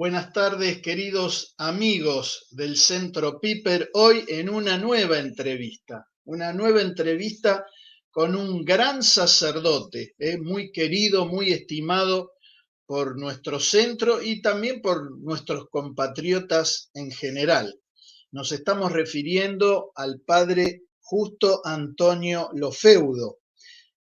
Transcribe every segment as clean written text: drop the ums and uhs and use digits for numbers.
Buenas tardes, queridos amigos del Centro Piper. Hoy en una nueva entrevista con un gran sacerdote, muy querido, muy estimado por nuestro centro y también por nuestros compatriotas en general. Nos estamos refiriendo al padre Justo Antonio Lofeudo,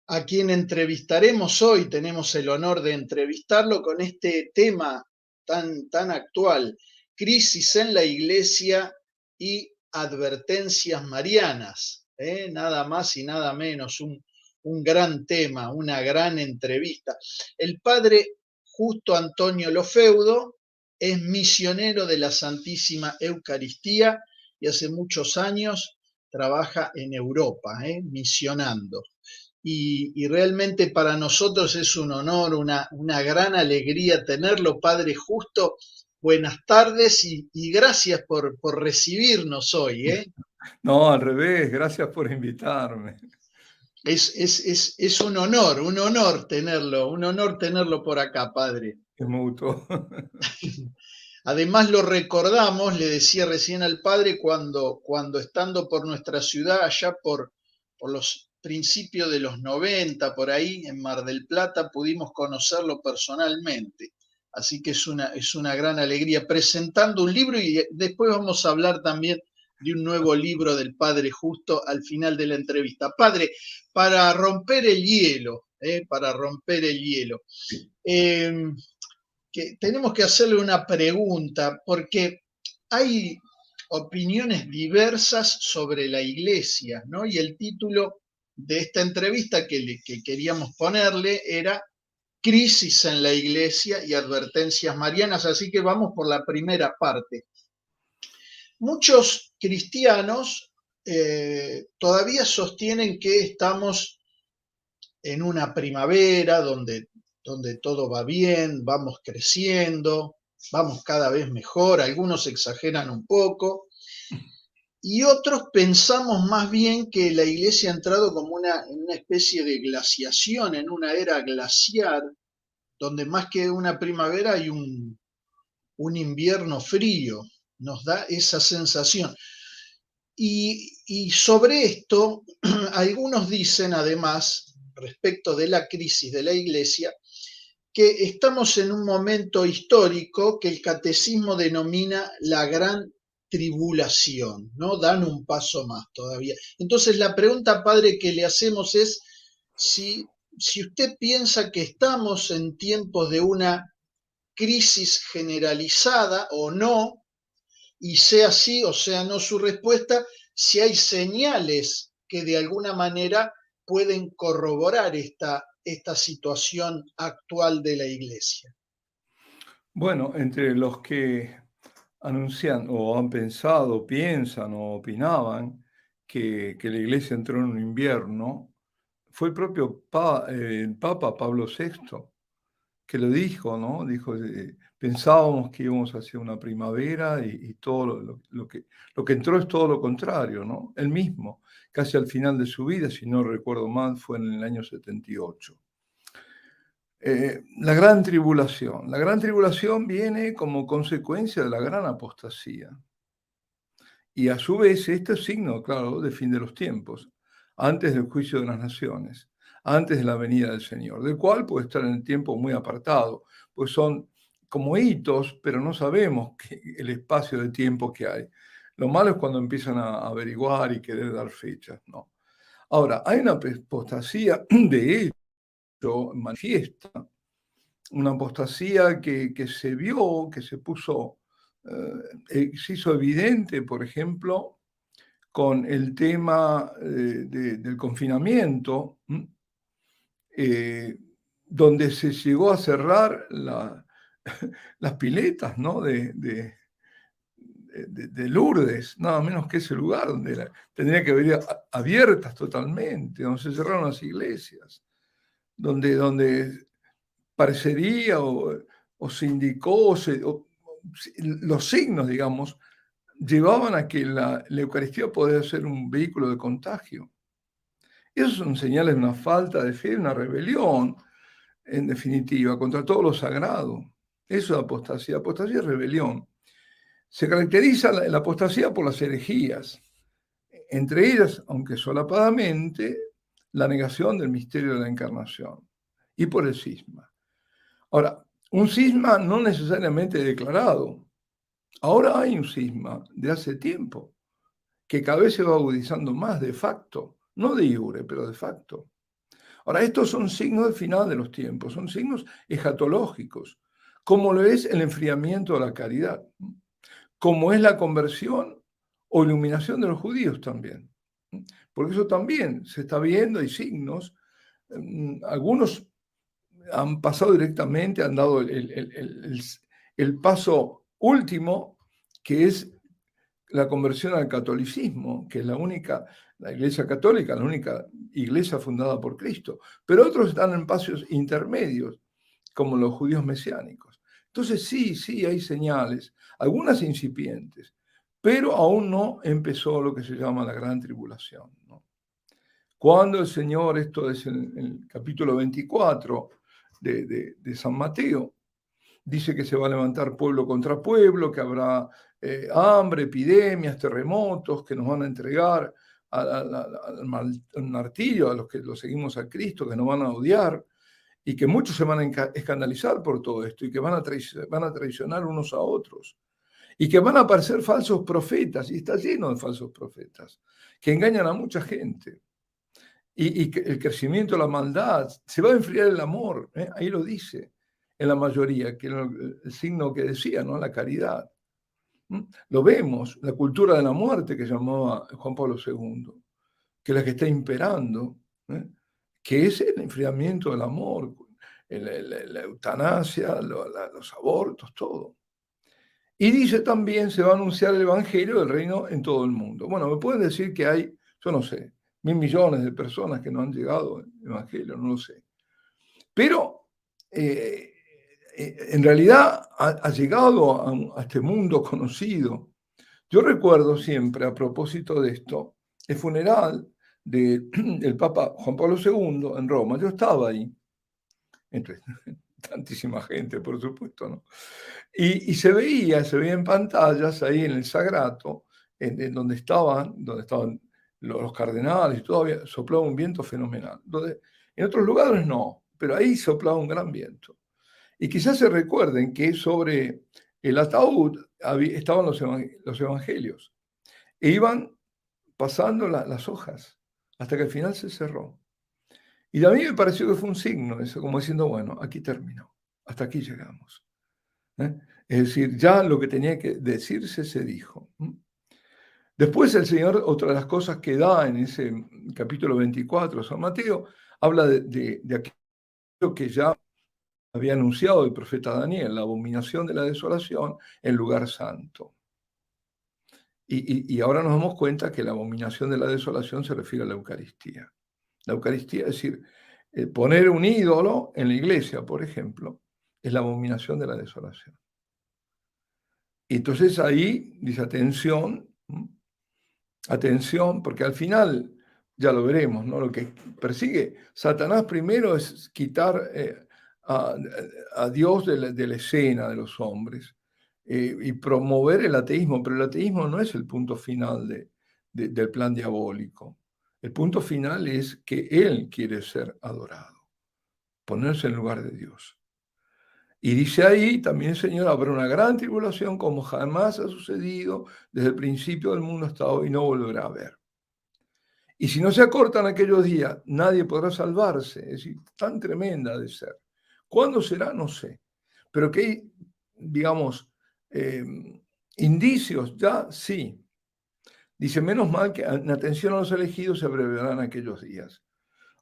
a quien entrevistaremos hoy. Tenemos el honor de entrevistarlo con este tema tan actual: crisis en la iglesia y advertencias marianas. Nada más y nada menos, un gran tema, una gran entrevista. El padre Justo Antonio Lofeudo es misionero de la Santísima Eucaristía y hace muchos años trabaja en Europa, misionando. Y realmente para nosotros es un honor, una gran alegría tenerlo, Padre Justo. Buenas tardes y gracias por recibirnos hoy. No, al revés, gracias por invitarme. Es un honor tenerlo, un honor tenerlo por acá, Padre. Es mutuo. Además lo recordamos, le decía recién al Padre, cuando estando por nuestra ciudad, allá por los principios de los 90, por ahí, en Mar del Plata, pudimos conocerlo personalmente. Así que es una gran alegría presentando un libro, y después vamos a hablar también de un nuevo libro del Padre Justo al final de la entrevista. Padre, para romper el hielo, para romper el hielo. Eh, que tenemos que hacerle una pregunta, porque hay opiniones diversas sobre la iglesia, ¿no? Y el título de esta entrevista que queríamos ponerle era Crisis en la iglesia y advertencias marianas, así que vamos por la primera parte. Muchos cristianos todavía sostienen que estamos en una primavera donde todo va bien, vamos creciendo, vamos cada vez mejor. Algunos exageran un poco y otros pensamos más bien que la iglesia ha entrado como en una especie de glaciación, en una era glaciar, donde más que una primavera hay un invierno frío. Nos da esa sensación. Y sobre esto, algunos dicen además, respecto de la crisis de la iglesia, que estamos en un momento histórico que el catecismo denomina la gran tribulación, ¿no? Dan un paso más todavía. Entonces la pregunta, Padre, que le hacemos es si usted piensa que estamos en tiempos de una crisis generalizada o no, y sea sí o sea no su respuesta, si hay señales que de alguna manera pueden corroborar esta situación actual de la iglesia. Bueno, entre los que anuncian o han pensado, piensan o opinaban que la iglesia entró en un invierno, fue el propio Papa Pablo VI que lo dijo, ¿no? Dijo, pensábamos que íbamos hacia una primavera y todo lo que entró es todo lo contrario, ¿no? Él mismo, casi al final de su vida, si no recuerdo mal, fue en el año 78. La gran tribulación viene como consecuencia de la gran apostasía. Y a su vez, este es signo, claro, de fin de los tiempos, antes del juicio de las naciones, antes de la venida del Señor, del cual puede estar en el tiempo muy apartado, pues son como hitos, pero no sabemos el espacio de tiempo que hay. Lo malo es cuando empiezan a averiguar y querer dar fechas, ¿no? Ahora, hay una apostasía, de hecho, manifiesta, una apostasía que se vio, que se puso, se hizo evidente, por ejemplo, con el tema del confinamiento, donde se llegó a cerrar las piletas, ¿no? de Lourdes, nada menos que ese lugar donde tendría que haber abiertas totalmente, donde se cerraron las iglesias, donde parecería o se indicó, los signos, digamos, llevaban a que la Eucaristía podía ser un vehículo de contagio. Esos son señales de una falta de fe, una rebelión, en definitiva, contra todo lo sagrado. Eso es apostasía. Apostasía es rebelión. Se caracteriza la apostasía por las herejías, entre ellas, aunque solapadamente, la negación del misterio de la encarnación y por el cisma. Ahora, un cisma no necesariamente declarado. Ahora hay un cisma de hace tiempo que cada vez se va agudizando más de facto, no de iure, pero de facto. Ahora, estos son signos del final de los tiempos, son signos escatológicos, como lo es el enfriamiento de la caridad, como es la conversión o iluminación de los judíos también. Porque eso también se está viendo, hay signos, algunos han pasado directamente, han dado el paso último, que es la conversión al catolicismo, que es la Iglesia Católica, la única iglesia fundada por Cristo. Pero otros están en pasos intermedios, como los judíos mesiánicos. Entonces sí hay señales, algunas incipientes, pero aún no empezó lo que se llama la gran tribulación, ¿no? Cuando el Señor, esto es en el capítulo 24 de San Mateo, dice que se va a levantar pueblo contra pueblo, que habrá hambre, epidemias, terremotos, que nos van a entregar al martirio, a los que lo seguimos a Cristo, que nos van a odiar, y que muchos se van a escandalizar por todo esto, y que van a traicionar unos a otros, y que van a aparecer falsos profetas, y está lleno de falsos profetas, que engañan a mucha gente. Y que el crecimiento de la maldad, se va a enfriar el amor, ahí lo dice, en la mayoría, que era el signo que decía, ¿no? La caridad. Lo vemos, la cultura de la muerte que llamaba Juan Pablo II, que es la que está imperando, que es el enfriamiento del amor, la eutanasia, los abortos, todo. Y dice también, se va a anunciar el evangelio del reino en todo el mundo. Bueno, me pueden decir que hay, yo no sé, 1.000 millones de personas que no han llegado al evangelio, no lo sé. Pero en realidad ha llegado a este mundo conocido. Yo recuerdo siempre, a propósito de esto, el funeral del Papa Juan Pablo II en Roma. Yo estaba ahí, entre tantísima gente, por supuesto, ¿no? Y se veía en pantallas ahí en el Sagrato, en donde estaban los cardenales, y todavía soplaba un viento fenomenal. En otros lugares no, pero ahí soplaba un gran viento. Y quizás se recuerden que sobre el ataúd estaban los evangelios, e iban pasando las hojas hasta que al final se cerró. Y a mí me pareció que fue un signo, eso, como diciendo, bueno, aquí terminó, hasta aquí llegamos. Es decir, ya lo que tenía que decirse se dijo. Después el Señor, otra de las cosas que da en ese capítulo 24 de San Mateo, habla de aquello que ya había anunciado el profeta Daniel, la abominación de la desolación en lugar santo. Y ahora nos damos cuenta que la abominación de la desolación se refiere a la Eucaristía. La Eucaristía, es decir, poner un ídolo en la iglesia, por ejemplo, es la abominación de la desolación. Y entonces ahí dice atención, porque al final, ya lo veremos, ¿no? Lo que persigue Satanás primero es quitar a Dios de la escena de los hombres y promover el ateísmo, pero el ateísmo no es el punto final del plan diabólico. El punto final es que él quiere ser adorado, ponerse en lugar de Dios. Y dice ahí también el Señor, habrá una gran tribulación como jamás ha sucedido desde el principio del mundo hasta hoy, no volverá a haber. Y si no se acortan aquellos días, nadie podrá salvarse. Es decir, tan tremenda de ser. ¿Cuándo será? No sé. Pero que hay, digamos, indicios ya, sí. Dice, menos mal que en atención a los elegidos se abreviarán aquellos días.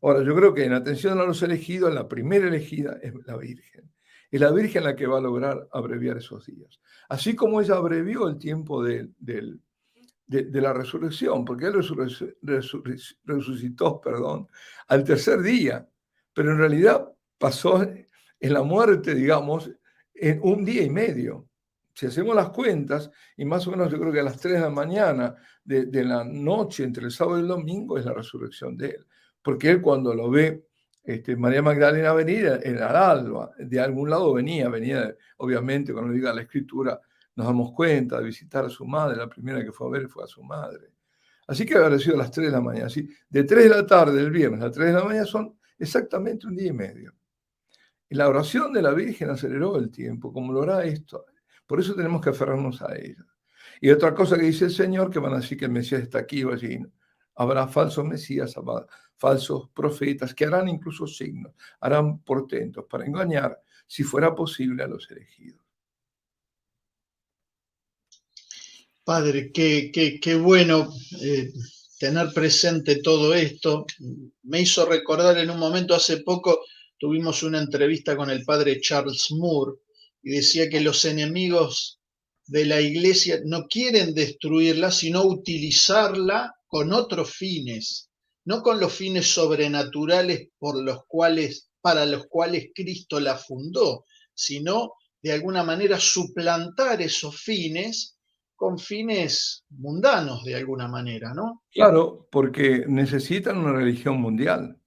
Ahora, yo creo que en atención a los elegidos, la primera elegida es la Virgen. Es la Virgen la que va a lograr abreviar esos días. Así como ella abrevió el tiempo de la resurrección, porque él resucitó, al tercer día, pero en realidad pasó en la muerte, digamos, en un día y medio. Si hacemos las cuentas, y más o menos yo creo que a las 3 de la mañana de la noche entre el sábado y el domingo es la resurrección de él, porque él cuando lo ve María Magdalena venía en el alba, de algún lado venía, obviamente, cuando diga la escritura, nos damos cuenta de visitar a su madre, la primera que fue a ver fue a su madre. Así que habrá sido a las 3 de la mañana. ¿Sí? De 3 de la tarde del viernes a 3 de la mañana son exactamente un día y medio. Y la oración de la Virgen aceleró el tiempo, como lo hará esto. Por eso tenemos que aferrarnos a ella. Y otra cosa que dice el Señor, que van a decir que el Mesías está aquí o allí. Habrá falsos mesías, habrá falsos profetas, que harán incluso signos, harán portentos para engañar, si fuera posible, a los elegidos. Padre, qué bueno tener presente todo esto. Me hizo recordar en un momento, hace poco, tuvimos una entrevista con el padre Charles Moore y decía que los enemigos de la iglesia no quieren destruirla, sino utilizarla con otros fines, no con los fines sobrenaturales para los cuales Cristo la fundó, sino de alguna manera suplantar esos fines con fines mundanos de alguna manera, ¿no? Claro, porque necesitan una religión mundial.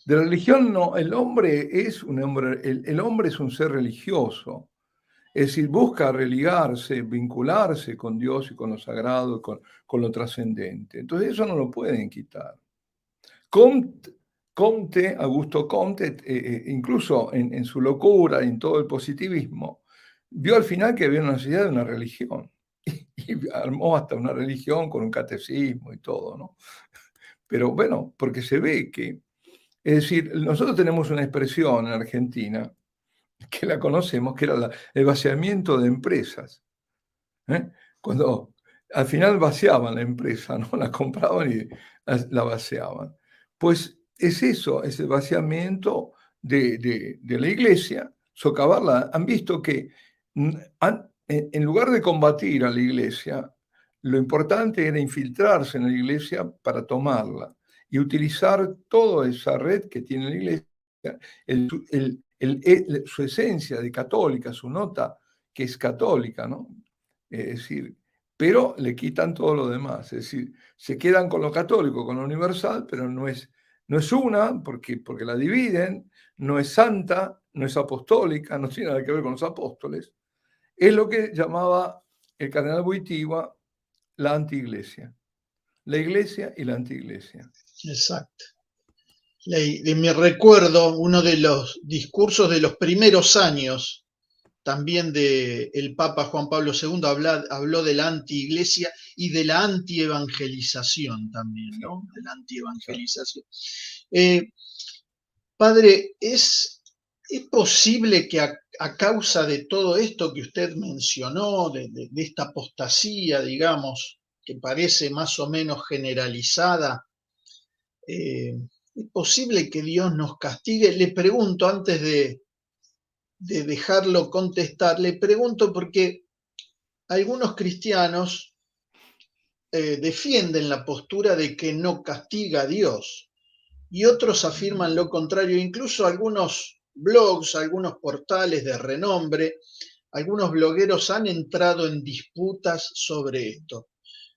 De religión no, el hombre es un ser religioso. Es decir, busca religarse, vincularse con Dios y con lo sagrado, con lo trascendente. Entonces eso no lo pueden quitar. Augusto Comte, incluso en su locura, en todo el positivismo, vio al final que había una necesidad de una religión. Y armó hasta una religión con un catecismo y todo, ¿no? Pero bueno, porque se ve que, es decir, nosotros tenemos una expresión en Argentina que la conocemos, que era el vaciamiento de empresas. Cuando al final vaciaban la empresa, ¿no? La compraban y la vaciaban. Pues es eso, es el vaciamiento de la iglesia, socavarla. Han visto que en lugar de combatir a la iglesia, lo importante era infiltrarse en la iglesia para tomarla y utilizar toda esa red que tiene la iglesia, su esencia de católica, su nota que es católica, ¿no? Es decir, pero le quitan todo lo demás, es decir, se quedan con lo católico, con lo universal, pero no es una, porque la dividen, no es santa, no es apostólica, no tiene nada que ver con los apóstoles. Es lo que llamaba el cardenal Wojtyła la antiiglesia. La iglesia y la antiiglesia. Exacto. De mi recuerdo, uno de los discursos de los primeros años también del Papa Juan Pablo II habló de la antiiglesia y de la antievangelización también, ¿no? De la antievangelización. Padre, ¿es posible que a causa de todo esto que usted mencionó, de esta apostasía, digamos, que parece más o menos generalizada, es posible que Dios nos castigue? Le pregunto antes de dejarlo contestar, le pregunto porque algunos cristianos defienden la postura de que no castiga a Dios y otros afirman lo contrario. Incluso algunos blogs, algunos portales de renombre, algunos blogueros han entrado en disputas sobre esto.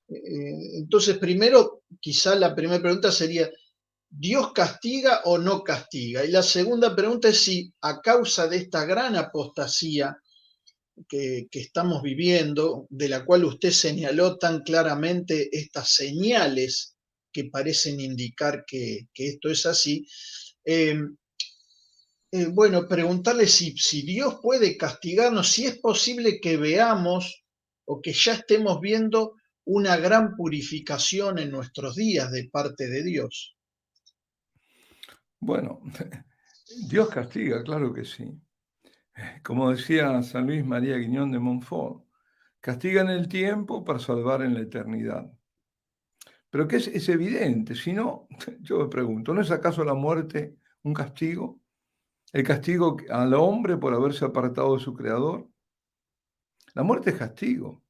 Entonces, primero, quizá la primera pregunta sería, ¿Dios castiga o no castiga? Y la segunda pregunta es si a causa de esta gran apostasía que estamos viviendo, de la cual usted señaló tan claramente estas señales que parecen indicar que esto es así, bueno, preguntarle si Dios puede castigarnos, si es posible que veamos o que ya estemos viendo una gran purificación en nuestros días de parte de Dios. Bueno, Dios castiga, claro que sí. Como decía San Luis María Guiñón de Montfort, castiga en el tiempo para salvar en la eternidad. Pero que es evidente, si no, yo me pregunto, ¿no es acaso la muerte un castigo? ¿El castigo al hombre por haberse apartado de su creador? La muerte es castigo.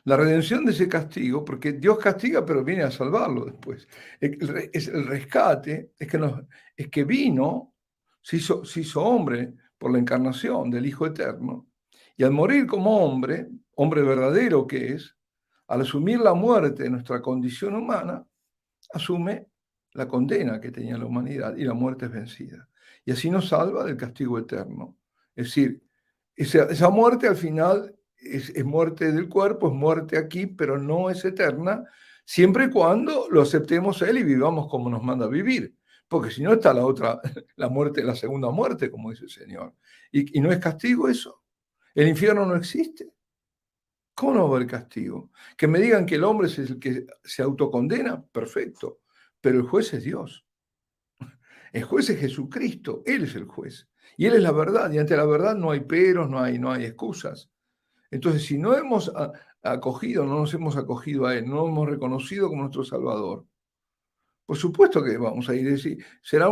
La redención de ese castigo, porque Dios castiga, pero viene a salvarlo después. Es el rescate, es que vino, se hizo hombre por la encarnación del Hijo Eterno, y al morir como hombre, hombre verdadero que es, al asumir la muerte de nuestra condición humana, asume la condena que tenía la humanidad y la muerte es vencida. Y así nos salva del castigo eterno. Es decir, esa muerte al final es muerte del cuerpo, es muerte aquí, pero no es eterna, siempre y cuando lo aceptemos a Él y vivamos como nos manda a vivir. Porque si no está la otra, la muerte, la segunda muerte, como dice el Señor. Y no es castigo eso. El infierno no existe. ¿Cómo no va a haber castigo? Que me digan que el hombre es el que se autocondena, perfecto. Pero el juez es Dios. El juez es Jesucristo. Él es el juez. Y Él es la verdad. Y ante la verdad no hay peros, no hay excusas. Entonces, si no hemos acogido, no nos hemos acogido a Él, no hemos reconocido como nuestro Salvador, por supuesto que vamos a ir a decir, será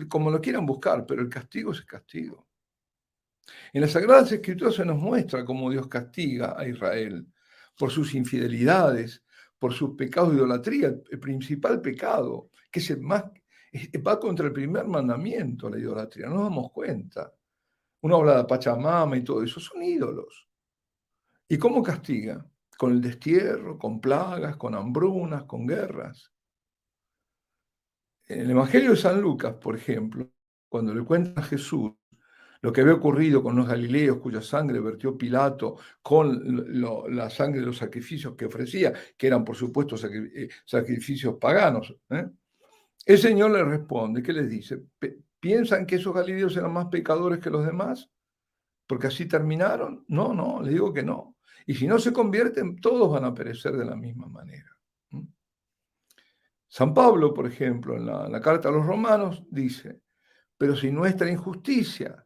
como lo quieran buscar, pero el castigo es el castigo. En las Sagradas Escrituras se nos muestra cómo Dios castiga a Israel por sus infidelidades, por sus pecados de idolatría, el principal pecado, que es el más, va contra el primer mandamiento, la idolatría, no nos damos cuenta. Uno habla de Pachamama y todo eso, son ídolos. ¿Y cómo castiga? Con el destierro, con plagas, con hambrunas, con guerras. En el Evangelio de San Lucas, por ejemplo, cuando le cuenta a Jesús lo que había ocurrido con los galileos cuya sangre vertió Pilato con la sangre de los sacrificios que ofrecía, que eran por supuesto sacrificios paganos, el Señor le responde, ¿qué les dice? ¿Piensan que esos galileos eran más pecadores que los demás? ¿Porque así terminaron? No, les digo que no. Y si no se convierten, todos van a perecer de la misma manera. San Pablo, por ejemplo, en la carta a los romanos, dice, pero si nuestra injusticia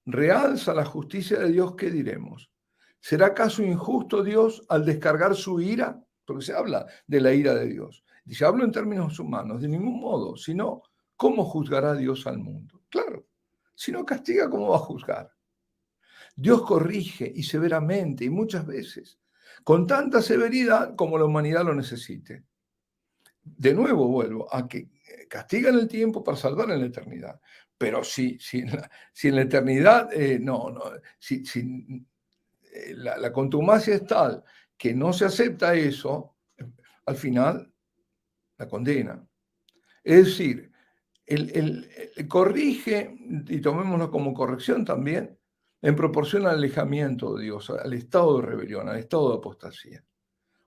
realza la justicia de Dios, ¿qué diremos? ¿Será acaso injusto Dios al descargar su ira? Porque se habla de la ira de Dios. Dice, hablo en términos humanos, de ningún modo, sino, ¿cómo juzgará Dios al mundo? Claro, si no castiga, ¿cómo va a juzgar? Dios corrige y severamente y muchas veces, con tanta severidad como la humanidad lo necesite. De nuevo vuelvo a que castiga en el tiempo para salvar en la eternidad. Pero si en la eternidad la contumacia es tal que no se acepta eso, al final la condena. Es decir, el corrige, y tomémoslo como corrección también, en proporción al alejamiento de Dios, al estado de rebelión, al estado de apostasía.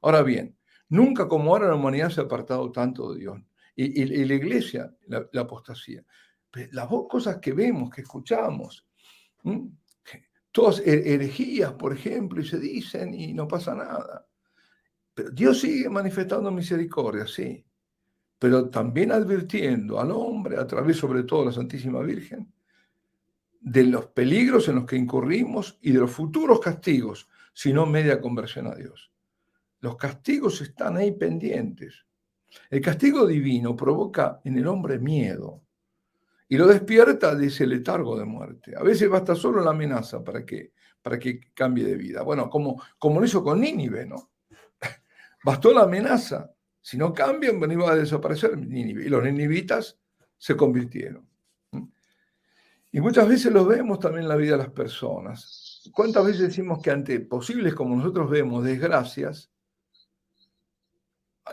Ahora bien, nunca como ahora la humanidad se ha apartado tanto de Dios. Y la iglesia, la apostasía. Las dos cosas que vemos, que escuchamos, todas herejías, por ejemplo, y se dicen y no pasa nada. Pero Dios sigue manifestando misericordia, sí, pero también advirtiendo al hombre, a través sobre todo de la Santísima Virgen, de los peligros en los que incurrimos y de los futuros castigos si no media conversión a Dios. Los castigos están ahí pendientes. El castigo divino provoca en el hombre miedo y lo despierta de ese letargo de muerte. A veces basta solo la amenaza para que cambie de vida. Bueno, como lo hizo con Nínive, ¿no? Bastó la amenaza. Si no cambian, bueno, iba a desaparecer Nínive. Y los ninivitas se convirtieron. Y muchas veces lo vemos también en la vida de las personas. ¿Cuántas veces decimos que ante posibles, como nosotros vemos, desgracias,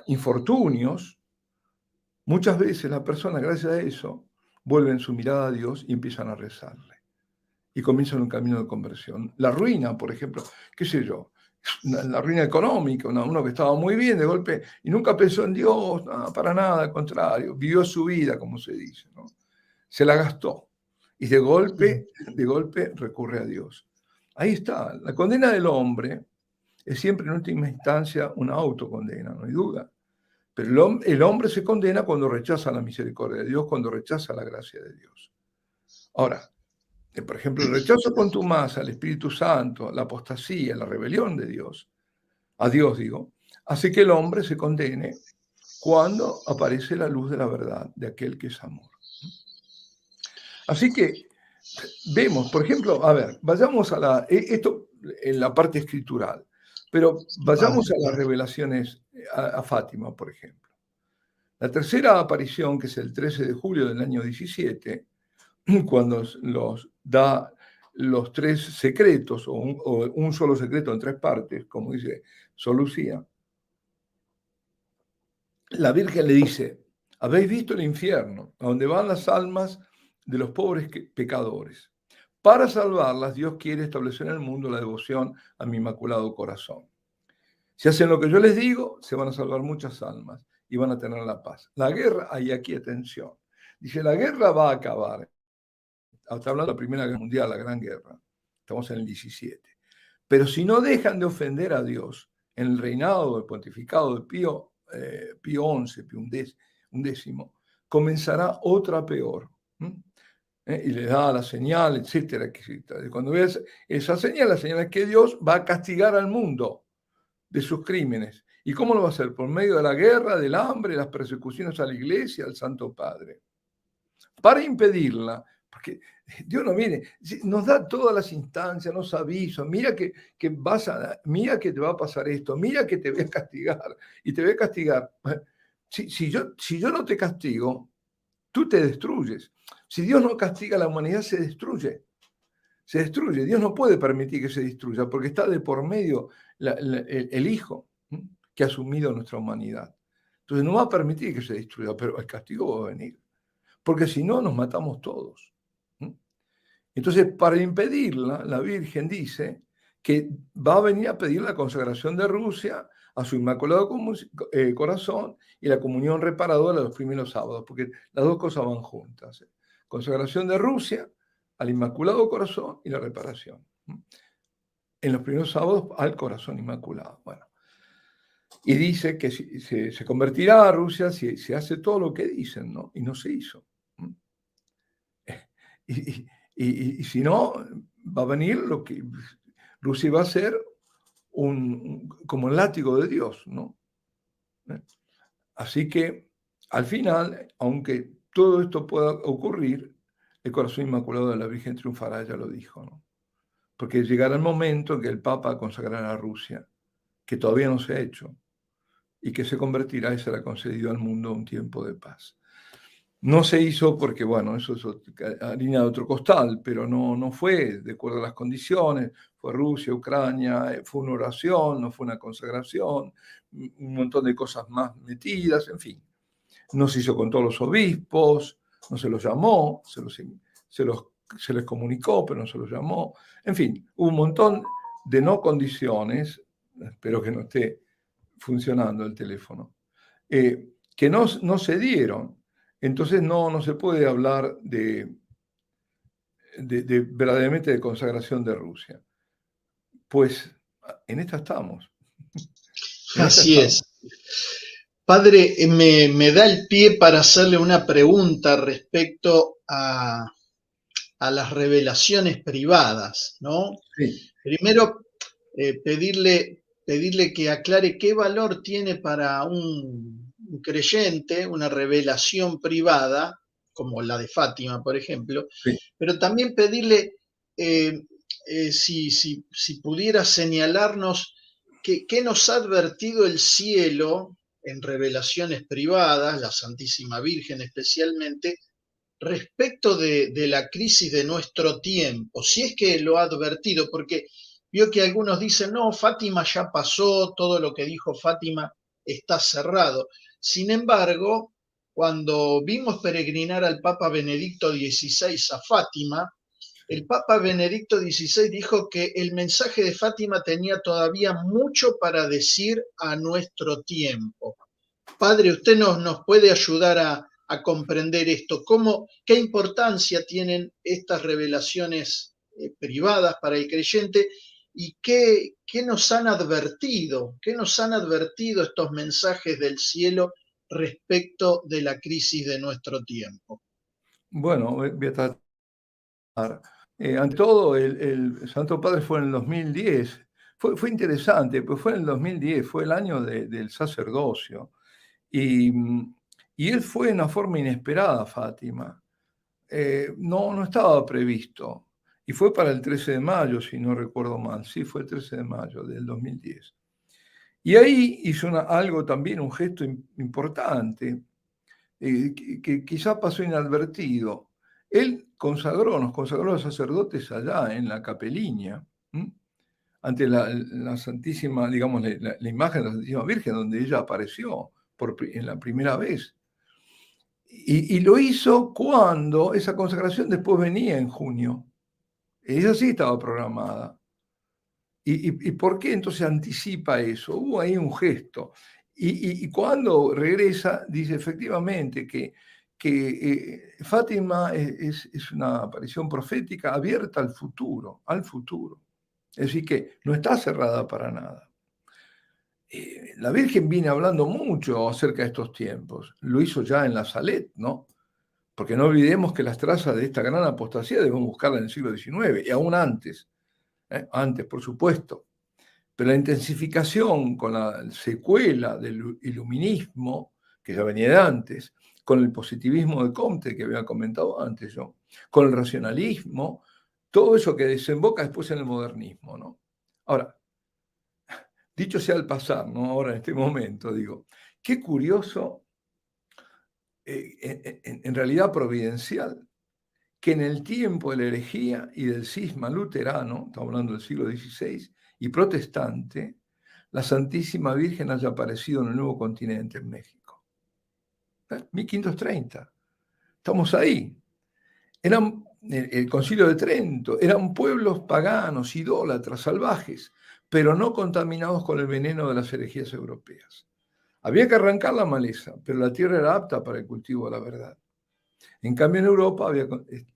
infortunios, muchas veces las personas, gracias a eso, vuelven su mirada a Dios y empiezan a rezarle? Y comienzan un camino de conversión. La ruina, por ejemplo, qué sé yo, la ruina económica, uno que estaba muy bien de golpe y nunca pensó en Dios, no, para nada, al contrario, vivió su vida, como se dice, ¿no? Se la gastó y de golpe recurre a Dios. Ahí está, la condena del hombre es siempre en última instancia una autocondena, no hay duda. Pero el hombre se condena cuando rechaza la misericordia de Dios, cuando rechaza la gracia de Dios. Ahora, por ejemplo, el rechazo contumaz al Espíritu Santo, la apostasía, la rebelión de Dios, a Dios digo, hace que el hombre se condene cuando aparece la luz de la verdad de aquel que es amor. Así que vemos, por ejemplo, a ver, vayamos a esto en la parte escritural, pero vayamos a las revelaciones a Fátima, por ejemplo. La tercera aparición, que es el 13 de julio del año 17, cuando los da los tres secretos, o un solo secreto en tres partes, como dice Sor Lucía, la Virgen le dice Habéis visto el infierno, a donde van las almas de los pobres pecadores. Para salvarlas, Dios quiere establecer en el mundo la devoción a mi inmaculado corazón. Si hacen lo que yo les digo, se van a salvar muchas almas y van a tener la paz. La guerra, hay aquí atención. Dice, la guerra va a acabar. Está hablando de la Primera Guerra Mundial, la Gran Guerra. Estamos en el 17. Pero si no dejan de ofender a Dios en el reinado del pontificado de Pío XI, Pío XI, comenzará otra peor. Y le da la señal, etcétera, etcétera. Cuando veas esa señal, la señal es que Dios va a castigar al mundo de sus crímenes. ¿Y cómo lo va a hacer? Por medio de la guerra, del hambre, las persecuciones a la iglesia, al Santo Padre. Para impedirla, porque Dios no viene, nos da todas las instancias, nos avisa, mira que mira que te va a pasar esto, mira que te voy a castigar, y te voy a castigar. Si yo no te castigo, tú te destruyes. Si Dios no castiga a la humanidad, se destruye. Se destruye. Dios no puede permitir que se destruya, porque está de por medio el Hijo que ha asumido nuestra humanidad. Entonces no va a permitir que se destruya, pero el castigo va a venir. Porque si no, nos matamos todos. Entonces, para impedirla, la Virgen dice que va a venir a pedir la consagración de Rusia a su Inmaculado Corazón y la comunión reparadora de los primeros sábados, porque las dos cosas van juntas. Consagración de Rusia al Inmaculado Corazón y la reparación. En los primeros sábados al Corazón Inmaculado. Bueno. Y dice que se convertirá a Rusia si se hace todo lo que dicen, ¿no? Y no se hizo. Y si no, va a venir lo que Rusia va a ser como el látigo de Dios, ¿no? Así que al final, aunque todo esto pueda ocurrir, el corazón inmaculado de la Virgen triunfará, ya lo dijo, ¿no? Porque llegará el momento en que el Papa consagrará a Rusia, que todavía no se ha hecho, y que se convertirá y será concedido al mundo un tiempo de paz. No se hizo porque, bueno, eso es harina de otro costal, pero no fue de acuerdo a las condiciones. Fue Rusia, Ucrania, fue una oración, no fue una consagración, un montón de cosas más metidas, en fin. No se hizo con todos los obispos, no se los llamó, se les comunicó, pero no se los llamó. En fin, hubo un montón de no condiciones, espero que no esté funcionando el teléfono, que no se dieron. Entonces no se puede hablar de verdaderamente de consagración de Rusia. Pues en esta estamos. Así es. Padre, me da el pie para hacerle una pregunta respecto a las revelaciones privadas, ¿no? Sí. Primero, pedirle que aclare qué valor tiene para un creyente una revelación privada, como la de Fátima, por ejemplo, Sí. pero también pedirle si pudiera señalarnos qué nos ha advertido el cielo en revelaciones privadas, la Santísima Virgen especialmente, respecto de la crisis de nuestro tiempo, si es que lo ha advertido, porque vio que algunos dicen, no, Fátima ya pasó, todo lo que dijo Fátima está cerrado. Sin embargo, cuando vimos peregrinar al Papa Benedicto XVI a Fátima, el Papa Benedicto XVI dijo que el mensaje de Fátima tenía todavía mucho para decir a nuestro tiempo. Padre, usted nos puede ayudar a comprender esto, qué importancia tienen estas revelaciones privadas para el creyente y qué nos han advertido, estos mensajes del cielo respecto de la crisis de nuestro tiempo. Bueno, voy a tratar. Ante todo, el Santo Padre fue en el 2010. Fue interesante, pues fue en el 2010, fue el año del sacerdocio. Y él fue de una forma inesperada a Fátima. No estaba previsto. Y fue para el 13 de mayo, si no recuerdo mal. Sí, fue el 13 de mayo del 2010. Y ahí hizo algo también, un gesto importante, que quizá pasó inadvertido. Él nos consagró a los sacerdotes allá en la capeliña, ante la Santísima, digamos, la imagen de la Santísima Virgen, donde ella apareció en la primera vez. Y lo hizo cuando esa consagración después venía en junio. Ella sí estaba programada. ¿Y por qué entonces anticipa eso? Hubo ahí un gesto. Y cuando regresa, dice efectivamente que Fátima es una aparición profética abierta al futuro, al futuro. Es decir, que no está cerrada para nada. La Virgen viene hablando mucho acerca de estos tiempos. Lo hizo ya en la Salet, ¿no? Porque no olvidemos que las trazas de esta gran apostasía debemos buscarla en el siglo XIX y aún antes. Antes, por supuesto. Pero la intensificación con la secuela del iluminismo, que ya venía de antes, con el positivismo de Comte, que había comentado antes yo, con el racionalismo, todo eso que desemboca después en el modernismo, ¿no? Ahora, dicho sea al pasar, ¿no? Ahora en este momento, digo, qué curioso, en realidad providencial, que en el tiempo de la herejía y del cisma luterano, estamos hablando del siglo XVI, y protestante, la Santísima Virgen haya aparecido en el nuevo continente, en México. 1530. Estamos ahí. Eran el Concilio de Trento, eran pueblos paganos, idólatras, salvajes, pero no contaminados con el veneno de las herejías europeas. Había que arrancar la maleza, pero la tierra era apta para el cultivo de la verdad. En cambio, en Europa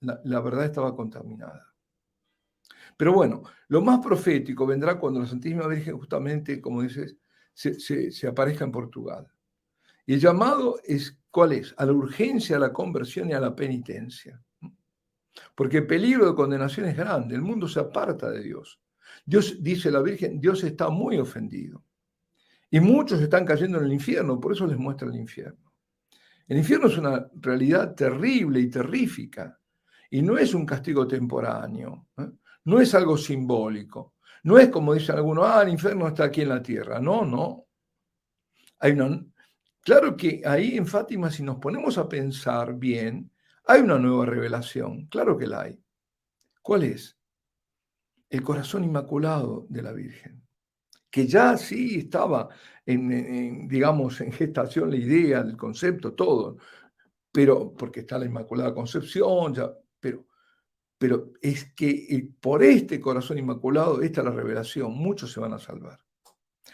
la verdad estaba contaminada. Pero bueno, lo más profético vendrá cuando la Santísima Virgen, justamente, como dices, se aparezca en Portugal. Y el llamado es, ¿cuál es? A la urgencia, a la conversión y a la penitencia. Porque el peligro de condenación es grande, el mundo se aparta de Dios. Dios, dice la Virgen, Dios está muy ofendido. Y muchos están cayendo en el infierno, por eso les muestra el infierno. El infierno es una realidad terrible y terrífica, y no es un castigo temporáneo, no es algo simbólico, no es como dicen algunos, el infierno está aquí en la tierra. No, no. Claro que ahí en Fátima, si nos ponemos a pensar bien, hay una nueva revelación, claro que la hay. ¿Cuál es? El corazón inmaculado de la Virgen, que ya sí estaba digamos, en gestación la idea, el concepto, todo, pero porque está la Inmaculada Concepción, ya, pero es que por este corazón inmaculado, esta es la revelación, muchos se van a salvar.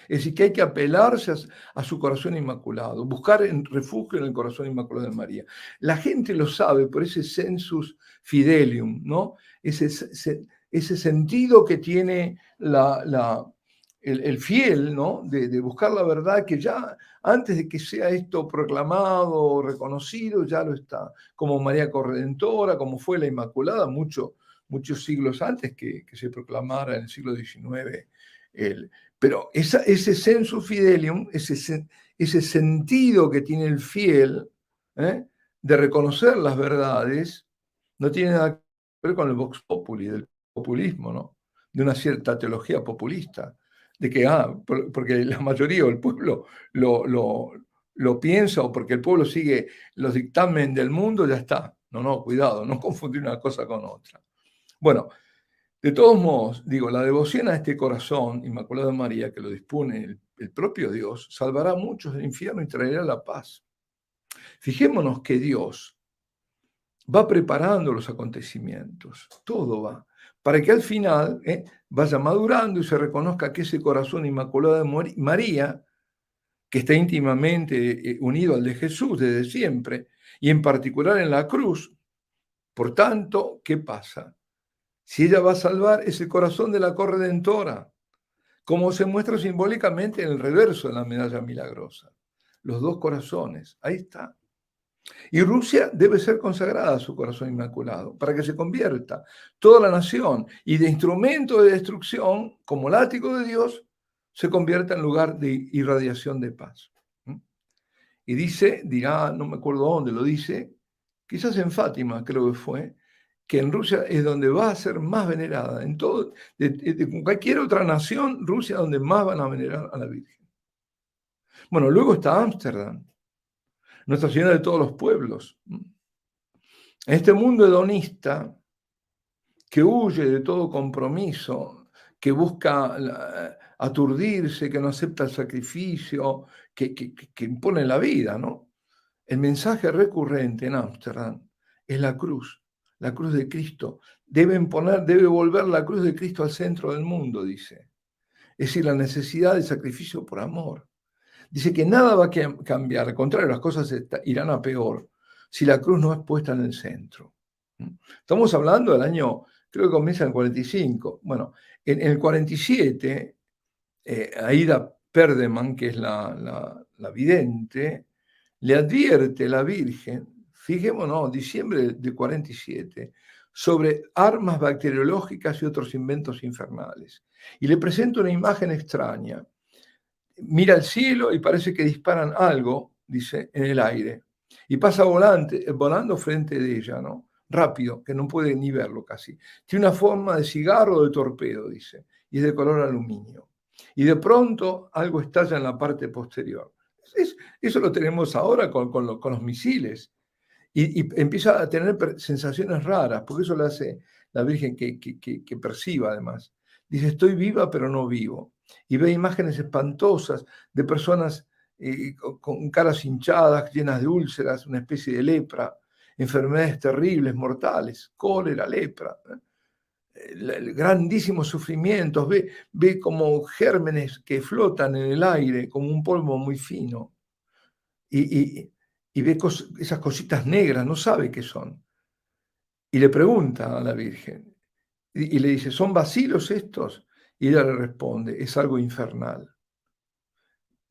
Es decir, que hay que apelarse a su corazón inmaculado, buscar refugio en el corazón inmaculado de María. La gente lo sabe por ese sensus fidelium, ¿no? Ese sentido que tiene el fiel, ¿no? De buscar la verdad, que ya antes de que sea esto proclamado o reconocido, ya lo está. Como María Corredentora, como fue la Inmaculada, muchos siglos antes que se proclamara en el siglo XIX. Pero ese sensus fidelium, ese sentido que tiene el fiel, de reconocer las verdades, no tiene nada que ver con el vox populi, del populismo, ¿no? De una cierta teología populista, de que, porque la mayoría o el pueblo lo piensa, o porque el pueblo sigue los dictámenes del mundo, ya está. No, cuidado, no confundir una cosa con otra. Bueno, de todos modos, digo, la devoción a este corazón inmaculado de María, que lo dispone el propio Dios, salvará a muchos del infierno y traerá la paz. Fijémonos que Dios va preparando los acontecimientos, todo va, para que al final vaya madurando y se reconozca que ese corazón inmaculado de María, que está íntimamente unido al de Jesús desde siempre, y en particular en la cruz, por tanto, ¿qué pasa? Si ella va a salvar ese corazón de la corredentora, como se muestra simbólicamente en el reverso de la medalla milagrosa. Los dos corazones, ahí está. Y Rusia debe ser consagrada a su corazón inmaculado para que se convierta toda la nación y de instrumento de destrucción, como látigo de Dios, se convierta en lugar de irradiación de paz. Y dirá, no me acuerdo dónde lo dice, quizás en Fátima creo que fue, que en Rusia es donde va a ser más venerada. En todo, de cualquier otra nación, Rusia es donde más van a venerar a la Virgen. Bueno, luego está Ámsterdam, Nuestra Señora de todos los pueblos. En este mundo hedonista, que huye de todo compromiso, que busca aturdirse, que no acepta el sacrificio, que impone la vida, ¿no? El mensaje recurrente en Ámsterdam es la cruz de Cristo. Debe volver la cruz de Cristo al centro del mundo, dice. Es decir, la necesidad de sacrificio por amor. Dice que nada va a cambiar, al contrario, las cosas irán a peor si la cruz no es puesta en el centro. Estamos hablando del año, creo que comienza en el 45. Bueno, en el 47, Aida Perdeman, que es la vidente, le advierte la Virgen, fijémonos, diciembre de 47, sobre armas bacteriológicas y otros inventos infernales. Y le presenta una imagen extraña. Mira el cielo y parece que disparan algo, dice, en el aire. Y pasa volando frente de ella, ¿no? Rápido, que no puede ni verlo casi. Tiene una forma de cigarro o de torpedo, dice, y es de color aluminio. Y de pronto algo estalla en la parte posterior. Eso lo tenemos ahora con los misiles. Y empieza a tener sensaciones raras, porque eso lo hace la Virgen que perciba además. Dice, estoy viva pero no vivo. Y ve imágenes espantosas de personas con caras hinchadas, llenas de úlceras, una especie de lepra, enfermedades terribles, mortales, cólera, lepra, grandísimos sufrimientos, ve como gérmenes que flotan en el aire, como un polvo muy fino, y ve esas cositas negras, no sabe qué son. Y le pregunta a la Virgen, y le dice, ¿son vacilos estos? Y ella le responde, es algo infernal.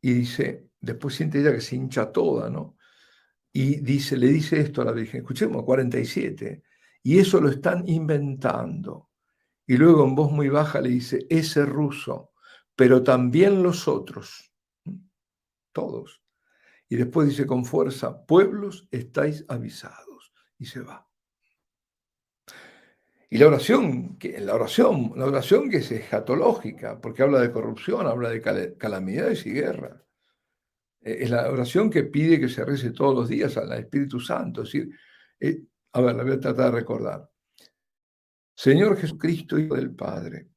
Y dice, después siente ella que se hincha toda, ¿no? Y le dice esto a la Virgen, escuchemos, 47, y eso lo están inventando. Y luego en voz muy baja le dice, ese ruso, pero también los otros, todos. Y después dice con fuerza, pueblos, estáis avisados. Y se va. Y la oración que es escatológica, porque habla de corrupción, habla de calamidades y guerra. Es la oración que pide que se rece todos los días al Espíritu Santo. Es decir, a ver, la voy a tratar de recordar. Señor Jesucristo, Hijo del Padre,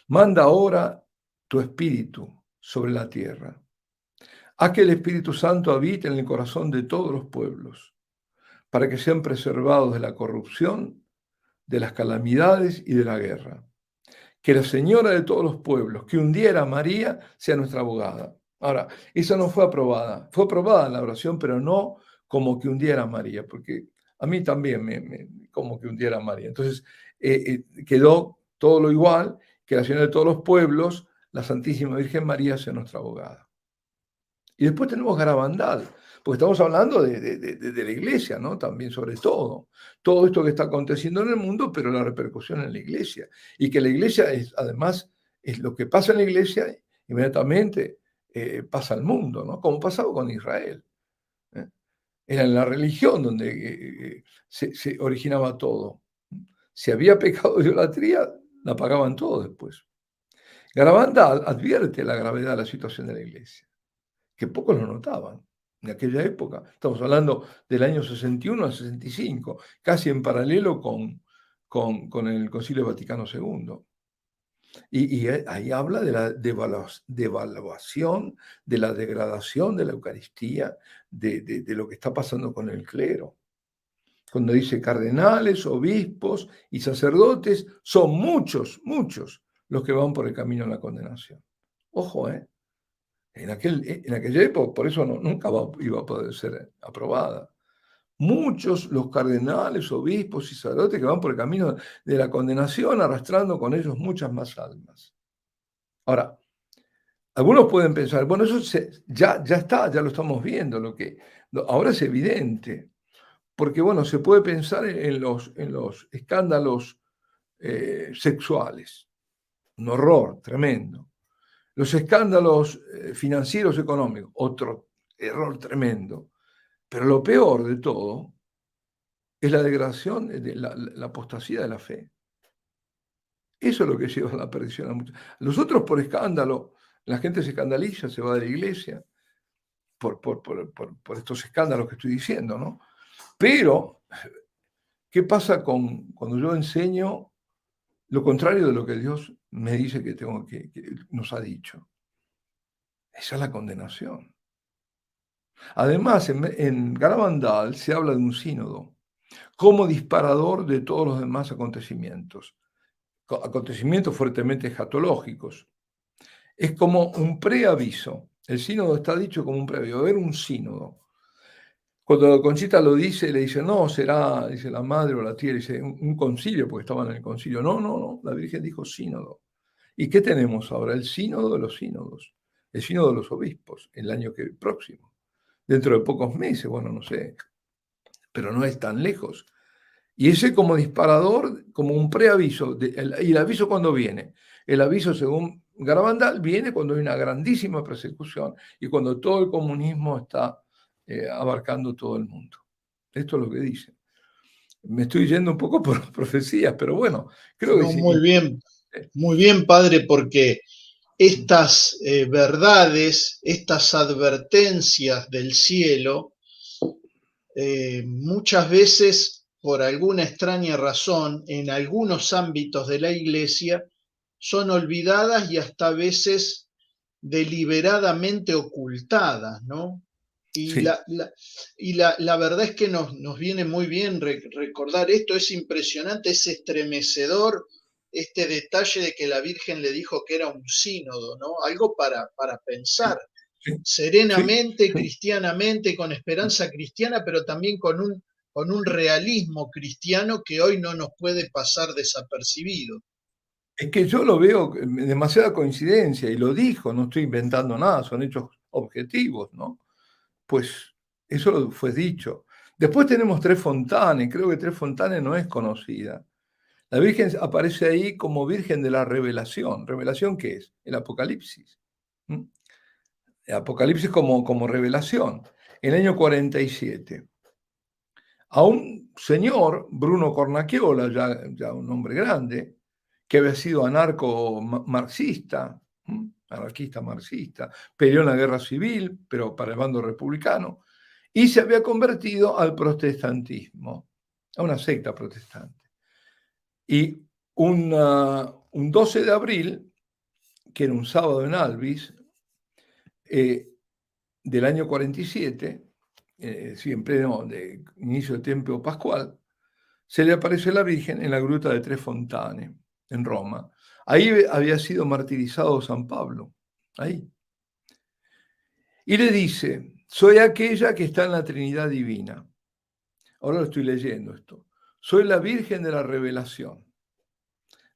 manda ahora tu Espíritu sobre la tierra. Haz que el Espíritu Santo habite en el corazón de todos los pueblos, para que sean preservados de la corrupción, de las calamidades y de la guerra. Que la Señora de todos los pueblos, que hundiera a María, sea nuestra abogada. Ahora, esa no fue aprobada. Fue aprobada la oración, pero no como que hundiera a María, porque a mí también como que hundiera a María. Entonces, quedó todo lo igual, que la Señora de todos los pueblos, la Santísima Virgen María, sea nuestra abogada. Y después tenemos Garabandal, porque estamos hablando de la iglesia, ¿no? También sobre todo. Todo esto que está aconteciendo en el mundo, pero la repercusión en la iglesia. Y que la iglesia además, es lo que pasa en la iglesia, inmediatamente pasa al mundo, ¿no? Como pasaba con Israel. Era en la religión donde se originaba todo. Si había pecado de idolatría, la pagaban todo después. Garabandal advierte la gravedad de la situación de la iglesia, que pocos lo notaban en aquella época. Estamos hablando del año 61 al 65, casi en paralelo con el Concilio Vaticano II. Y ahí habla de la devaluación, de la degradación de la Eucaristía, de lo que está pasando con el clero. Cuando dice cardenales, obispos y sacerdotes, son muchos los que van por el camino de la condenación. Ojo, en aquella época, por eso nunca iba a poder ser aprobada. Muchos los cardenales, obispos y sacerdotes que van por el camino de la condenación, arrastrando con ellos muchas más almas. Ahora, algunos pueden pensar, bueno, eso ya está, ya lo estamos viendo, ahora es evidente, porque bueno, se puede pensar en los escándalos sexuales, un horror tremendo. Los escándalos financieros económicos, otro error tremendo. Pero lo peor de todo es la degradación, la apostasía de la fe. Eso es lo que lleva a la perdición a muchos. Los otros por escándalo, la gente se escandaliza, se va de la iglesia por estos escándalos que estoy diciendo, ¿no? Pero, ¿qué pasa cuando yo enseño lo contrario de lo que Dios me dice que nos ha dicho? Esa es la condenación. Además, en Garabandal se habla de un sínodo como disparador de todos los demás acontecimientos fuertemente escatológicos. Es como un preaviso. El sínodo está dicho como un preaviso. Va a haber un sínodo. Cuando Conchita lo dice, le dice, no, será, dice la madre o la tía, dice, un concilio, porque estaban en el concilio. No, no, no, la Virgen dijo sínodo. ¿Y qué tenemos ahora? El sínodo de los sínodos, el sínodo de los obispos, el año próximo, dentro de pocos meses, bueno, no sé, pero no es tan lejos. Y ese como disparador, como un preaviso. ¿Y el aviso cuándo viene? El aviso, según Garabandal, viene cuando hay una grandísima persecución y cuando todo el comunismo está abarcando todo el mundo. Esto es lo que dice. Me estoy yendo un poco por las profecías, pero bueno, creo que No, sí. muy bien, padre, porque estas verdades, estas advertencias del cielo, muchas veces, por alguna extraña razón, en algunos ámbitos de la iglesia, son olvidadas y hasta a veces deliberadamente ocultadas, ¿no? Y Sí, la verdad es que nos viene muy bien recordar esto, es impresionante, es estremecedor este detalle de que la Virgen le dijo que era un sínodo, ¿no? Algo para pensar sí, sí, serenamente, sí. cristianamente, con esperanza cristiana, pero también con un realismo cristiano que hoy no nos puede pasar desapercibido. Es que yo lo veo demasiada coincidencia y lo dijo, no estoy inventando nada, son hechos objetivos, ¿no? Pues eso fue dicho. Después tenemos Tres Fontanes, creo que Tres Fontanes no es conocida. La Virgen aparece ahí como Virgen de la Revelación. ¿Revelación qué es? El Apocalipsis. ¿Mm? El Apocalipsis como revelación. En el año 47. A un señor, Bruno Cornacchiola, ya un hombre grande, que había sido anarco-marxista, anarquista marxista, peleó en la guerra civil, pero para el bando republicano, y se había convertido al protestantismo, a una secta protestante. Y un 12 de abril, que era un sábado en Alvis, del año 47, siempre de inicio del tiempo pascual, se le apareció la Virgen en la gruta de Tres Fontanes, en Roma. Ahí había sido martirizado San Pablo, ahí. Y le dice, soy aquella que está en la Trinidad Divina. Ahora lo estoy leyendo esto. Soy la Virgen de la Revelación.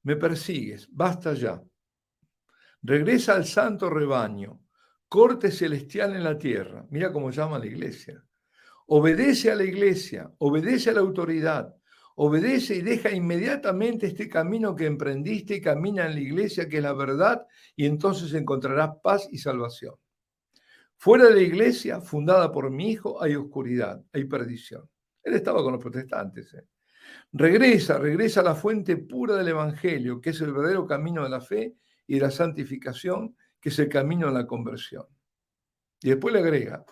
Me persigues, basta ya. Regresa al santo rebaño, corte celestial en la tierra. Mira cómo llama a la iglesia. Obedece a la iglesia, obedece a la autoridad, obedece y deja inmediatamente este camino que emprendiste y camina en la iglesia, que es la verdad, y entonces encontrarás paz y salvación. Fuera de la iglesia, fundada por mi hijo, hay oscuridad, hay perdición. Él estaba con los protestantes. Regresa a la fuente pura del Evangelio, que es el verdadero camino de la fe y de la santificación, que es el camino de la conversión. Y después le agrega,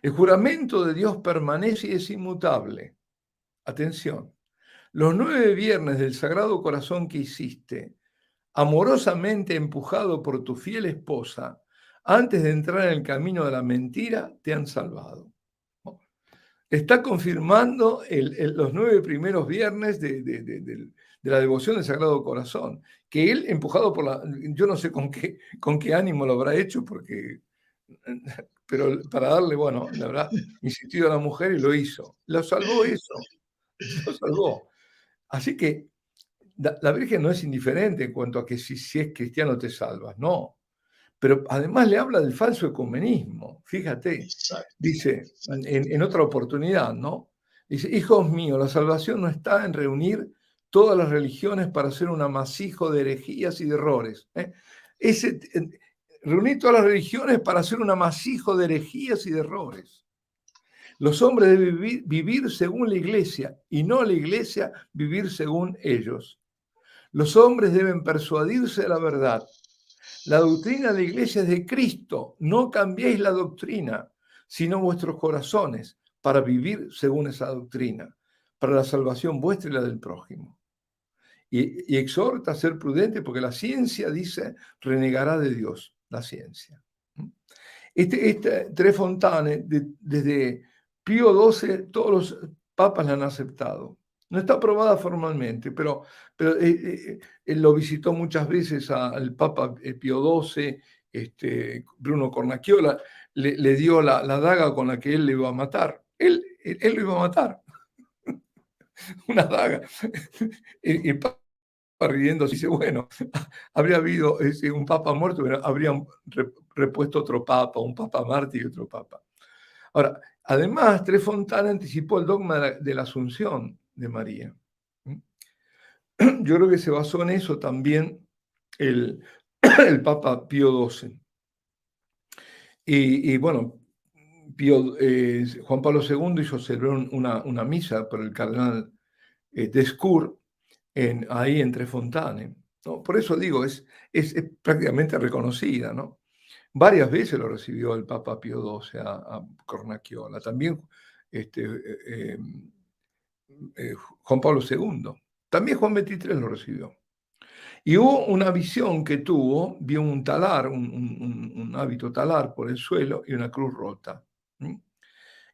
el juramento de Dios permanece y es inmutable. Atención, los 9 viernes del Sagrado Corazón que hiciste, amorosamente empujado por tu fiel esposa, antes de entrar en el camino de la mentira, te han salvado. Está confirmando los 9 primeros viernes de la devoción del Sagrado Corazón, que él, empujado por yo no sé con qué ánimo lo habrá hecho, pero para darle, bueno, le habrá insistido a la mujer y lo hizo. Lo salvó eso, lo salvó. Así que la Virgen no es indiferente en cuanto a que si es cristiano te salvas, no. Pero además le habla del falso ecumenismo, fíjate, Exacto, dice exacto. en otra oportunidad, ¿no? Dice, hijos míos, la salvación no está en reunir todas las religiones para hacer un amasijo de herejías y de errores. Reunir todas las religiones para hacer un amasijo de herejías y de errores. Los hombres deben vivir según la iglesia y no la iglesia vivir según ellos. Los hombres deben persuadirse de la verdad. La doctrina de la iglesia es de Cristo. No cambiéis la doctrina, sino vuestros corazones, para vivir según esa doctrina, para la salvación vuestra y la del prójimo. Y exhorta a ser prudente porque la ciencia, dice, renegará de Dios, la ciencia. Tre Fontane, desde Pío XII, todos los papas la han aceptado. No está aprobada formalmente, pero él lo visitó muchas veces al Papa Pío XII, Bruno Cornacchiola, le dio la daga con la que él le iba a matar. Él lo iba a matar. Una daga. El Papa riendo, dice, bueno, habría habido un Papa muerto, pero habrían repuesto otro Papa, un Papa mártir y otro Papa. Ahora, además, Tre Fontane anticipó el dogma de la Asunción de María. Yo creo que se basó en eso también el Papa Pío XII. Y bueno, Juan Pablo II hizo celebrar una misa por el cardenal Descour ahí en Tre Fontane, ¿no? Por eso digo, es prácticamente reconocida, ¿no? Varias veces lo recibió el Papa Pío XII a Cornacchiola, también Juan Pablo II, también Juan XXIII lo recibió. Y hubo una visión que vio un talar, un hábito talar por el suelo y una cruz rota.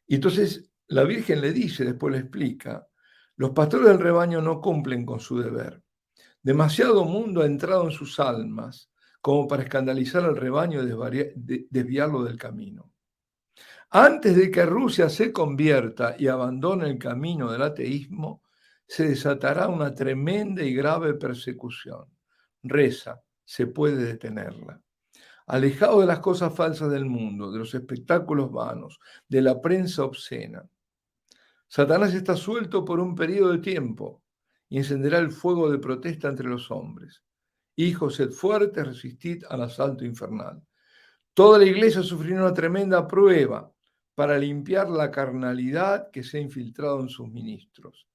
Y entonces la Virgen le dice, después le explica, los pastores del rebaño no cumplen con su deber. Demasiado mundo ha entrado en sus almas como para escandalizar al rebaño y desviarlo del camino. Antes de que Rusia se convierta y abandone el camino del ateísmo, se desatará una tremenda y grave persecución. Reza, se puede detenerla. Alejado de las cosas falsas del mundo, de los espectáculos vanos, de la prensa obscena. Satanás está suelto por un periodo de tiempo y encenderá el fuego de protesta entre los hombres. Hijos, sed fuertes, resistid al asalto infernal. Toda la iglesia sufrirá una tremenda prueba para limpiar la carnalidad que se ha infiltrado en sus ministros.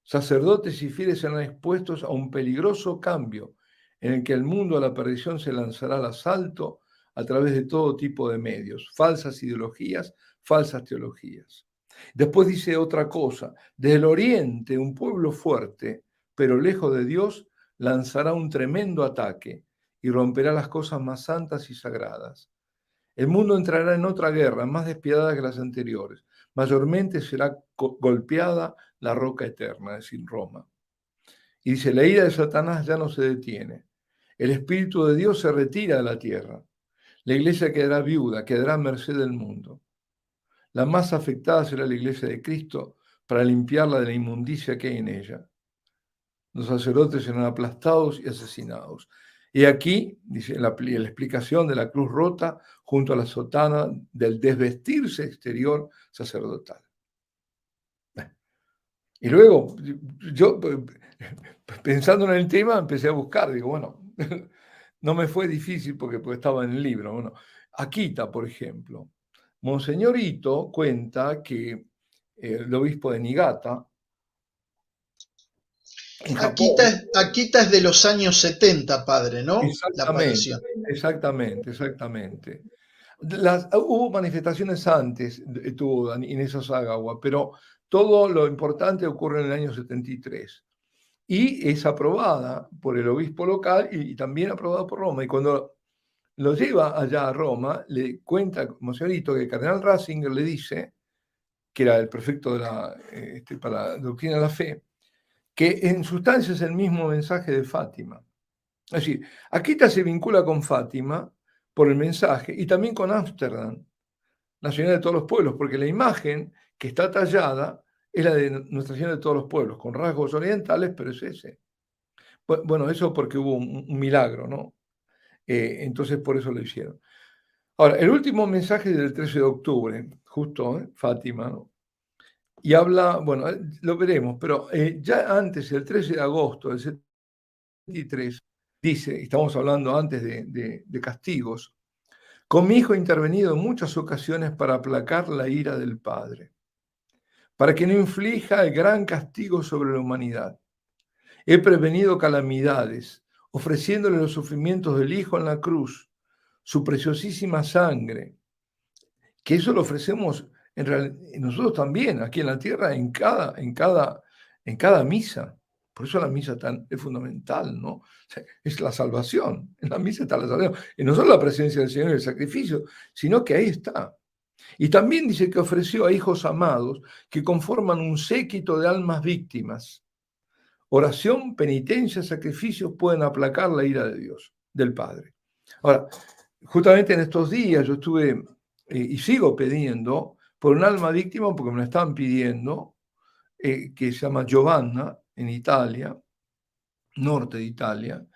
Sacerdotes y fieles serán expuestos a un peligroso cambio en el que el mundo a la perdición se lanzará al asalto a través de todo tipo de medios, falsas ideologías, falsas teologías. Después dice otra cosa, desde el oriente un pueblo fuerte, pero lejos de Dios, lanzará un tremendo ataque y romperá las cosas más santas y sagradas. El mundo entrará en otra guerra, más despiadada que las anteriores. Mayormente será golpeada la roca eterna, es decir, Roma. Y dice, la ira de Satanás ya no se detiene. El Espíritu de Dios se retira de la tierra. La iglesia quedará viuda, quedará a merced del mundo. La más afectada será la iglesia de Cristo para limpiarla de la inmundicia que hay en ella. Los sacerdotes serán aplastados y asesinados. Y aquí, dice la explicación de la cruz rota junto a la sotana del desvestirse exterior sacerdotal. Y luego, yo pensando en el tema, empecé a buscar, digo, bueno, no me fue difícil porque estaba en el libro. Bueno, Akita, por ejemplo. Monseñor Ito cuenta que el obispo de Niigata, en Japón, Akita es de los años 70, padre, ¿no? La exactamente, aparición. exactamente. Hubo manifestaciones antes, tuvo Inés Asagawa, pero todo lo importante ocurre en el año 73. Y es aprobada por el obispo local y también aprobada por Roma. Y cuando lo lleva allá a Roma, le cuenta, Monseñorito, que el cardenal Ratzinger le dice, que era el prefecto para la doctrina de la fe, que en sustancia es el mismo mensaje de Fátima. Es decir, Akita se vincula con Fátima por el mensaje y también con Ámsterdam, la Señora de todos los pueblos, porque la imagen que está tallada es la de Nuestra Señora de todos los pueblos, con rasgos orientales, pero es ese. Bueno, eso porque hubo un milagro, ¿no? Entonces por eso lo hicieron. Ahora, el último mensaje del 13 de octubre, justo, Fátima, ¿no? Y habla, bueno, lo veremos, pero ya antes, el 13 de agosto del 73, dice, estamos hablando antes de castigos, con mi hijo he intervenido en muchas ocasiones para aplacar la ira del Padre, para que no inflija el gran castigo sobre la humanidad. He prevenido calamidades, ofreciéndole los sufrimientos del Hijo en la cruz, su preciosísima sangre, que eso lo ofrecemos nosotros también, aquí en la tierra, en cada misa. Por eso la misa es fundamental, ¿no? O sea, es la salvación. En la misa está la salvación. Y no solo la presencia del Señor y el sacrificio, sino que ahí está. Y también dice que ofreció a hijos amados que conforman un séquito de almas víctimas. Oración, penitencia, sacrificios pueden aplacar la ira de Dios, del Padre. Ahora, justamente en estos días yo estuve y sigo pidiendo por un alma víctima, porque me la están pidiendo, que se llama Giovanna, en Italia, norte de Italia,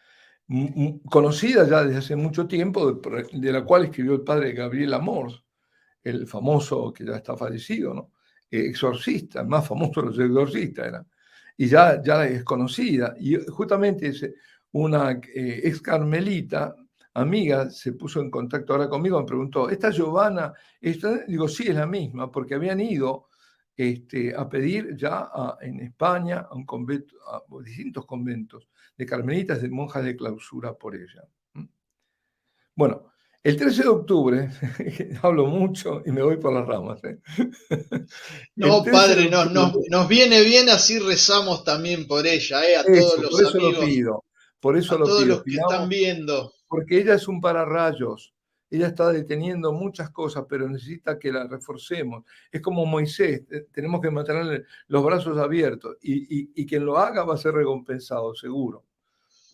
conocida ya desde hace mucho tiempo, de la cual escribió el padre Gabriel Amors, el famoso, que ya está fallecido, ¿no? Exorcista, el más famoso de los exorcistas era, y ya es conocida, y justamente una ex carmelita, amiga, se puso en contacto ahora conmigo, me preguntó, ¿esta Giovanna? Digo, sí, es la misma, porque habían ido a pedir ya en España a un convento, a distintos conventos de carmelitas, de monjas de clausura por ella. Bueno, el 13 de octubre, hablo mucho y me voy por las ramas. El No, 13 de padre, octubre, nos viene bien, así rezamos también por ella, a todos eso, por los eso lo amigos, pido, por eso a lo todos pido. los que están Pidamos, viendo. porque ella es un pararrayos, ella está deteniendo muchas cosas, pero necesita que la reforcemos. Es como Moisés, tenemos que mantener los brazos abiertos y quien lo haga va a ser recompensado, seguro,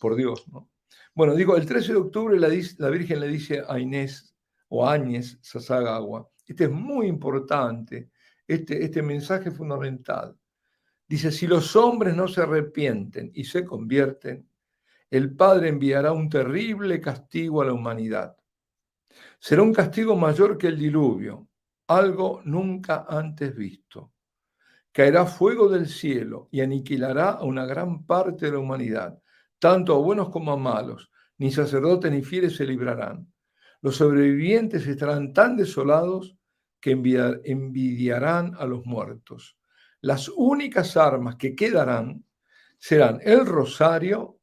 por Dios, ¿no? Bueno, digo, el 13 de octubre la Virgen le dice a Inés o a Áñez Sasagawa, este es muy importante, este mensaje fundamental. Dice, si los hombres no se arrepienten y se convierten, el Padre enviará un terrible castigo a la humanidad. Será un castigo mayor que el diluvio, algo nunca antes visto. Caerá fuego del cielo y aniquilará a una gran parte de la humanidad, tanto a buenos como a malos. Ni sacerdotes ni fieles se librarán. Los sobrevivientes estarán tan desolados que envidiarán a los muertos. Las únicas armas que quedarán serán el rosario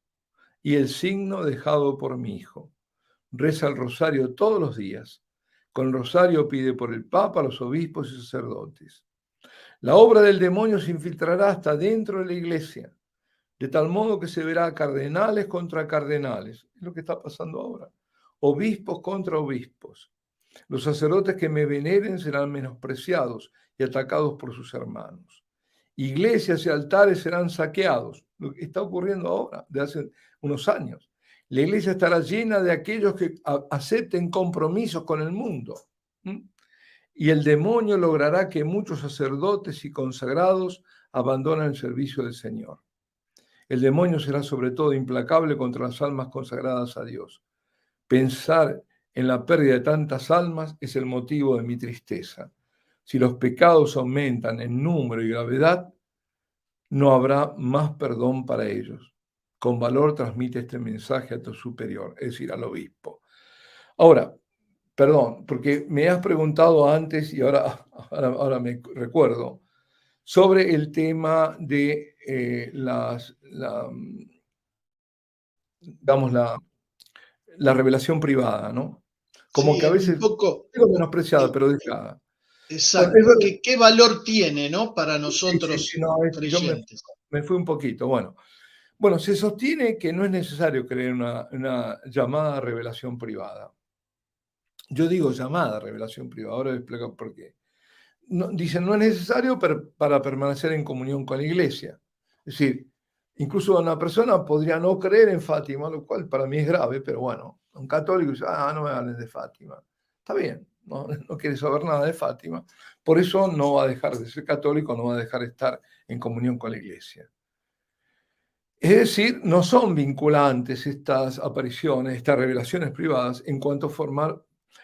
y el signo dejado por mi hijo. Reza el rosario todos los días. Con el rosario pide por el Papa, los obispos y sacerdotes. La obra del demonio se infiltrará hasta dentro de la iglesia, de tal modo que se verá cardenales contra cardenales. Es lo que está pasando ahora. Obispos contra obispos. Los sacerdotes que me veneren serán menospreciados y atacados por sus hermanos. Iglesias y altares serán saqueados. Lo que está ocurriendo ahora, de hace unos años. La iglesia estará llena de aquellos que acepten compromisos con el mundo. Y el demonio logrará que muchos sacerdotes y consagrados abandonen el servicio del Señor. El demonio será sobre todo implacable contra las almas consagradas a Dios. Pensar en la pérdida de tantas almas es el motivo de mi tristeza. Si los pecados aumentan en número y gravedad, no habrá más perdón para ellos. Con valor transmite este mensaje a tu superior, es decir, al obispo. Ahora, perdón, porque me has preguntado antes y ahora me recuerdo sobre el tema de digamos, la revelación privada, ¿no? Como que a Sí, un veces poco, digo menospreciada, eh, pero dejada. Bueno, es exacto. verdad. ¿Qué valor tiene, no, para Sí, nosotros no, yo creyentes? me fui un poquito. Bueno, se sostiene que no es necesario creer una llamada revelación privada. Yo digo llamada revelación privada, ahora les explico por qué. No, dicen, no es necesario para permanecer en comunión con la iglesia. Es decir, incluso una persona podría no creer en Fátima, lo cual para mí es grave, pero bueno, un católico dice, no me hablen de Fátima. Está bien, no quiere saber nada de Fátima. Por eso no va a dejar de ser católico, no va a dejar de estar en comunión con la iglesia. Es decir, no son vinculantes estas apariciones, estas revelaciones privadas en cuanto a formar,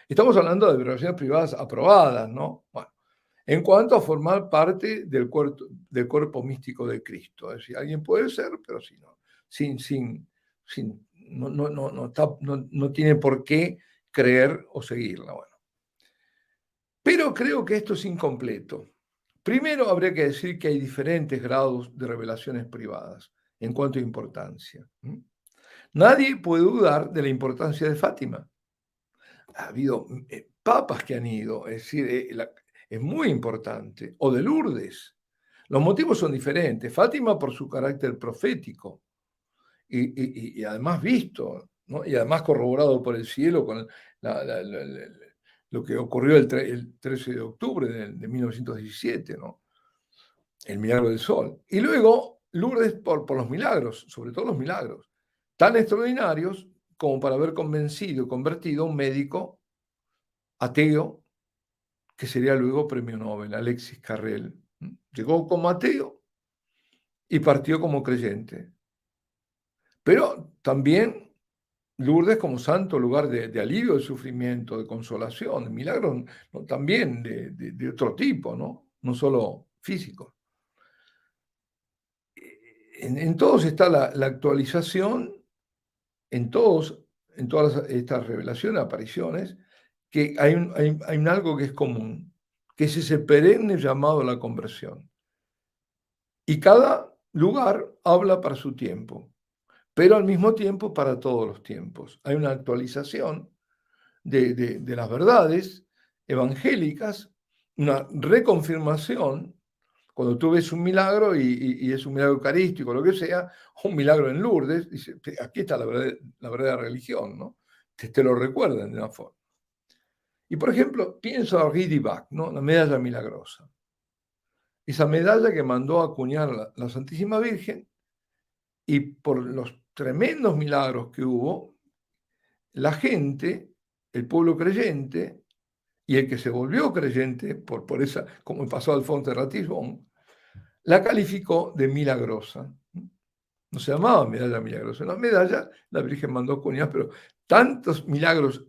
estamos hablando de revelaciones privadas aprobadas, ¿no? Bueno, en cuanto a formar parte del cuerpo místico de Cristo. Es decir, alguien puede ser, pero si no, no tiene por qué creer o seguirla. Bueno. Pero creo que esto es incompleto. Primero, habría que decir que hay diferentes grados de revelaciones privadas en cuanto a importancia. Nadie puede dudar de la importancia de Fátima. Ha habido papas que han ido, es decir, es muy importante. O de Lourdes. Los motivos son diferentes. Fátima por su carácter profético y además visto, ¿no? Y además corroborado por el cielo con lo que ocurrió el 13 de octubre de 1917, ¿no? El milagro del sol. Y luego Lourdes por los milagros, sobre todo los milagros, tan extraordinarios como para haber convencido y convertido a un médico ateo, que sería luego premio Nobel, Alexis Carrel. Llegó como ateo y partió como creyente. Pero también Lourdes como santo lugar de alivio del sufrimiento, de consolación, de milagros, ¿no? También de otro tipo, ¿no? No solo físico. En todos está la actualización, en todas estas revelaciones, apariciones, que hay un algo que es común, que es ese perenne llamado a la conversión. Y cada lugar habla para su tiempo, pero al mismo tiempo para todos los tiempos. Hay una actualización de las verdades evangélicas, una reconfirmación. Cuando tú ves un milagro y es un milagro eucarístico, lo que sea, un milagro en Lourdes, dice, aquí está la verdadera religión, ¿no? Te lo recuerdan de una forma. Y por ejemplo, pienso a Henri D'ivac, ¿no? La medalla milagrosa. Esa medalla que mandó a acuñar la Santísima Virgen, y por los tremendos milagros que hubo, la gente, el pueblo creyente, y el que se volvió creyente por esa, como pasó a Alfonso de Ratisbon, la calificó de milagrosa. No se llamaba medalla milagrosa, una medalla la Virgen mandó acuñar, pero tantos milagros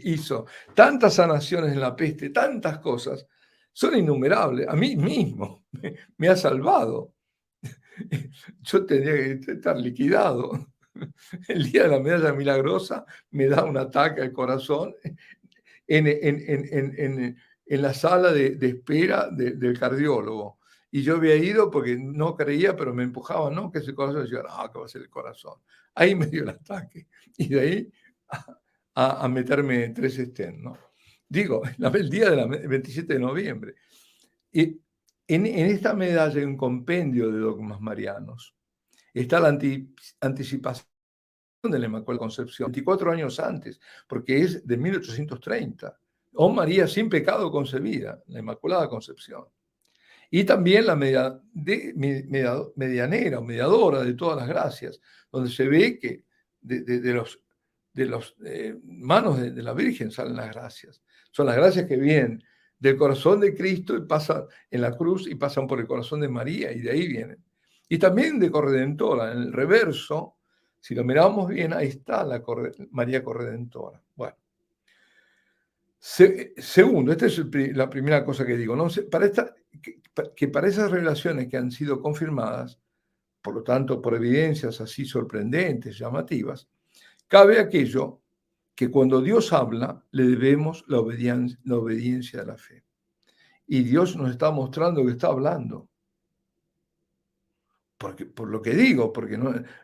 hizo, tantas sanaciones en la peste, tantas cosas, son innumerables. A mí mismo me ha salvado. Yo tendría que estar liquidado. El día de la medalla milagrosa me da un ataque al corazón en la sala de espera del cardiólogo. Y yo había ido porque no creía, pero me empujaba, ¿no? Que ese corazón, decía, no, que va a ser el corazón. Ahí me dio el ataque. Y de ahí a meterme 3 stents, ¿no? Digo, el día del 27 de noviembre. Y en esta medalla hay un compendio de dogmas marianos. Está la anticipación de la Inmaculada Concepción, 24 años antes, porque es de 1830. Oh María sin pecado concebida, la Inmaculada Concepción. Y también la medianera o mediadora de todas las gracias, donde se ve que de los manos de la Virgen salen las gracias. Son las gracias que vienen del corazón de Cristo y pasan en la cruz y pasan por el corazón de María y de ahí vienen. Y también de Corredentora, en el reverso, si lo miramos bien, ahí está María Corredentora. Bueno. Segundo, esta es la primera cosa que digo, ¿no? Para esas revelaciones que han sido confirmadas, por lo tanto, por evidencias así sorprendentes, llamativas, cabe aquello que cuando Dios habla, le debemos la obediencia de la fe. Y Dios nos está mostrando que está hablando. Por lo que digo, porque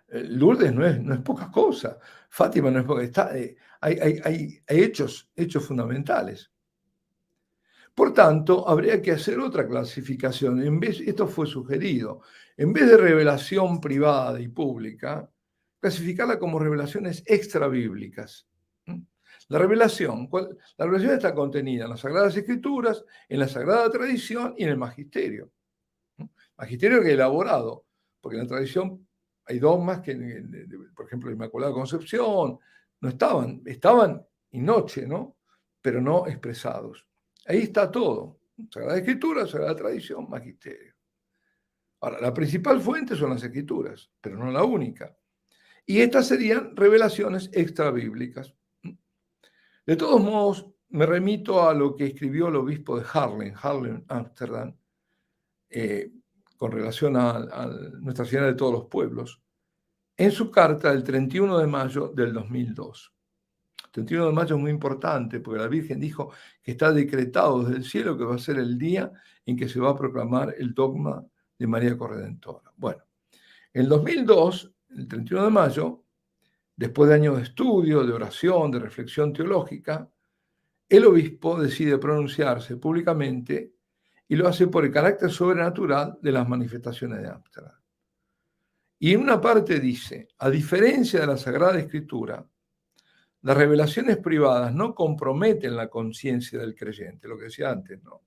Lourdes no es poca cosa, Fátima no es poca, hay hechos fundamentales. Por tanto, habría que hacer otra clasificación. Esto fue sugerido. En vez de revelación privada y pública, clasificarla como revelaciones extrabíblicas. La revelación está contenida en las Sagradas Escrituras, en la Sagrada Tradición y en el Magisterio. Magisterio que he elaborado, porque en la tradición hay dogmas que, por ejemplo, la Inmaculada Concepción, no estaban in noche, ¿no? Pero no expresados. Ahí está todo. Sagrada Escritura, Sagrada Tradición, Magisterio. Ahora, la principal fuente son las Escrituras, pero no la única. Y estas serían revelaciones extrabíblicas. De todos modos, me remito a lo que escribió el obispo de Haarlem, Ámsterdam, con relación a Nuestra Señora de todos los pueblos, en su carta del 31 de mayo del 2002. El 31 de mayo es muy importante porque la Virgen dijo que está decretado desde el cielo que va a ser el día en que se va a proclamar el dogma de María Corredentora. Bueno, en el 2002, el 31 de mayo, después de años de estudio, de oración, de reflexión teológica, el obispo decide pronunciarse públicamente y lo hace por el carácter sobrenatural de las manifestaciones de Amstrad. Y en una parte dice, a diferencia de la Sagrada Escritura, las revelaciones privadas no comprometen la conciencia del creyente, lo que decía antes, ¿no?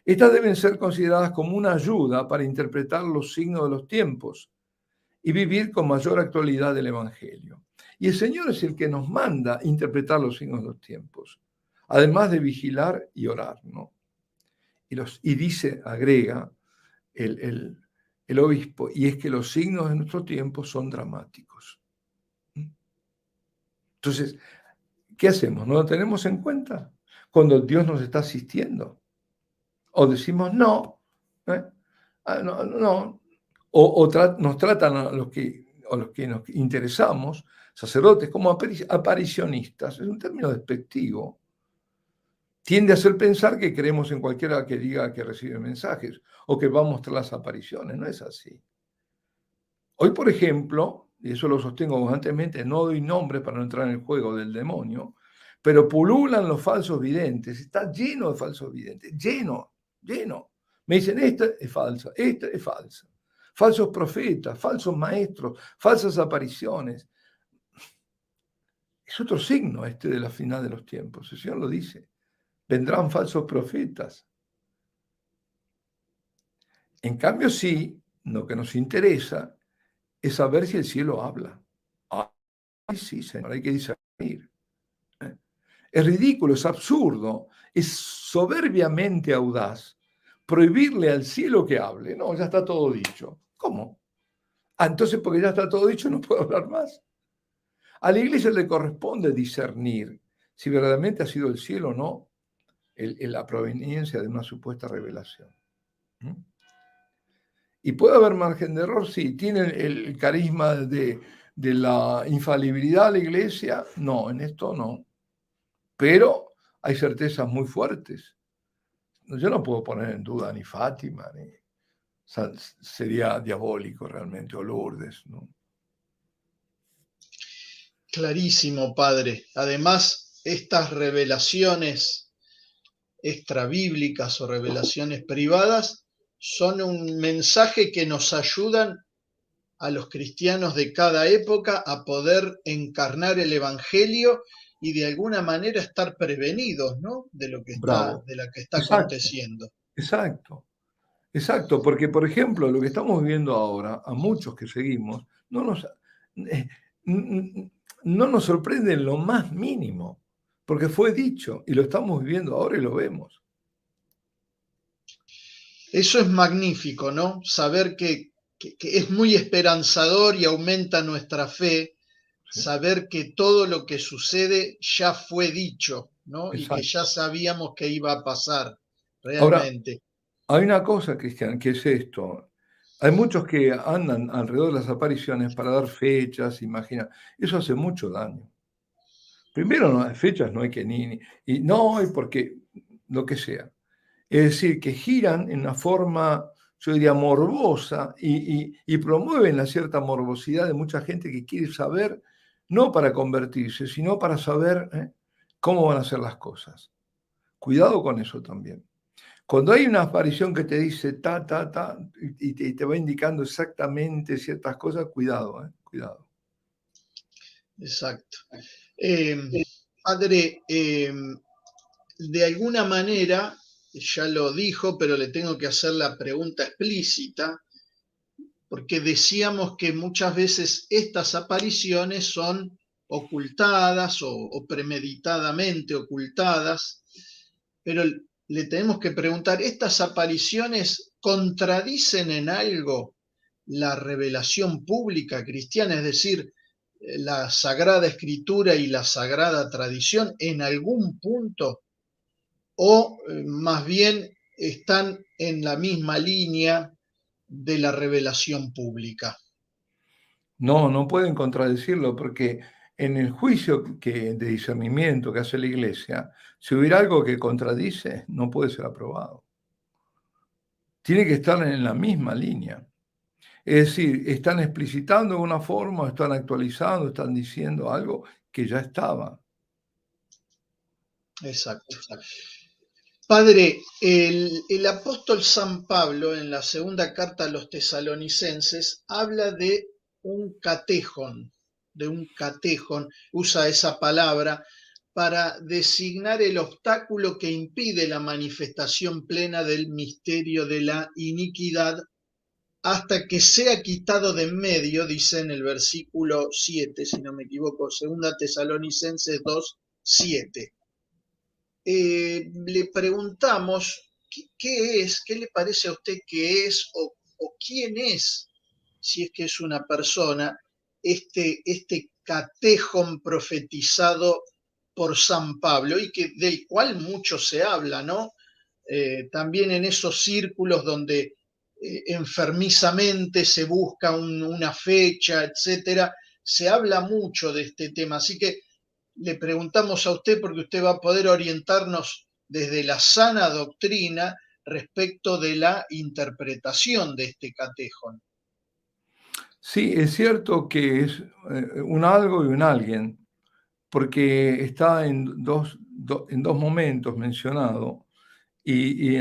Estas deben ser consideradas como una ayuda para interpretar los signos de los tiempos y vivir con mayor actualidad el Evangelio. Y el Señor es el que nos manda interpretar los signos de los tiempos, además de vigilar y orar, ¿no? Y dice, agrega el obispo, y es que los signos de nuestro tiempo son dramáticos. Entonces, ¿qué hacemos? ¿No lo tenemos en cuenta cuando Dios nos está asistiendo? O decimos no, no. Nos tratan a los que nos interesamos, sacerdotes, como aparicionistas. Es un término despectivo. Tiende a hacer pensar que creemos en cualquiera que diga que recibe mensajes o que va a mostrar las apariciones. No es así. Hoy, por ejemplo, y eso lo sostengo constantemente, no doy nombres para no entrar en el juego del demonio, pero pululan los falsos videntes. Está lleno de falsos videntes. Lleno. Me dicen, esta es falsa, esta es falsa. Falsos profetas, falsos maestros, falsas apariciones. Es otro signo de la final de los tiempos. El Señor lo dice. Vendrán falsos profetas. En cambio, sí, lo que nos interesa es saber si el cielo habla. Sí, Señor, hay que discernir. Es ridículo, es absurdo, es soberbiamente audaz prohibirle al cielo que hable. No, ya está todo dicho. ¿Cómo? Entonces, porque ya está todo dicho, no puedo hablar más. A la iglesia le corresponde discernir si verdaderamente ha sido el cielo o no la proveniencia de una supuesta revelación. ¿Y puede haber margen de error? Sí. ¿Tiene el carisma de la infalibilidad la iglesia? No, en esto no. Pero hay certezas muy fuertes. Yo no puedo poner en duda ni Fátima, ni sería diabólico realmente, o Lourdes, ¿no? Clarísimo, padre. Además, estas revelaciones extrabíblicas o revelaciones privadas son un mensaje que nos ayudan a los cristianos de cada época a poder encarnar el Evangelio y de alguna manera estar prevenidos, ¿no? De lo que Bravo. de la que está Exacto, aconteciendo. exacto, porque por ejemplo lo que estamos viendo ahora, a muchos que seguimos, eh, no nos sorprende en lo más mínimo, porque fue dicho y lo estamos viviendo ahora y lo vemos. Eso es magnífico, ¿no? Saber que es muy esperanzador y aumenta nuestra fe, Sí. saber que todo lo que sucede ya fue dicho, ¿no? Y que ya Exacto. sabíamos que iba a pasar Ahora, realmente. hay una cosa, Cristian, que es esto. Hay muchos que andan alrededor de las apariciones para dar fechas, imagina. Eso hace mucho daño. Primero, no hay fechas, no hay que y no, y porque lo que sea. Es decir, que giran en una forma, yo diría, morbosa y promueven la cierta morbosidad de mucha gente que quiere saber, no para convertirse, sino para saber cómo van a ser las cosas. Cuidado con eso también. Cuando hay una aparición que te dice ta, y te va indicando exactamente ciertas cosas, cuidado, cuidado. Exacto. Padre, de alguna manera, ya lo dijo, pero le tengo que hacer la pregunta explícita, porque decíamos que muchas veces estas apariciones son ocultadas o premeditadamente ocultadas, pero le tenemos que preguntar, ¿estas apariciones contradicen en algo la revelación pública cristiana? Es decir, la Sagrada Escritura y la Sagrada Tradición en algún punto, o más bien están en la misma línea de la revelación pública. No, no pueden contradecirlo porque en el juicio de discernimiento que hace la Iglesia, si hubiera algo que contradice, no puede ser aprobado. Tiene que estar en la misma línea. Es decir, están explicitando de una forma, están actualizando, están diciendo algo que ya estaba. Exacto. Padre, el apóstol San Pablo en la segunda carta a los tesalonicenses habla de un catejón, usa esa palabra para designar el obstáculo que impide la manifestación plena del misterio de la iniquidad hasta que sea quitado de en medio, dice en el versículo 7, si no me equivoco, segunda Tesalonicenses 2:7. Le preguntamos qué es, qué le parece a usted que es o quién es, si es que es una persona, este catejón profetizado por San Pablo y del cual mucho se habla, ¿no? También en esos círculos donde enfermizamente se busca una fecha, etcétera, se habla mucho de este tema. Así que le preguntamos a usted porque usted va a poder orientarnos desde la sana doctrina respecto de la interpretación de este catejón. Sí, es cierto que es un algo y un alguien, porque está en en dos momentos mencionado y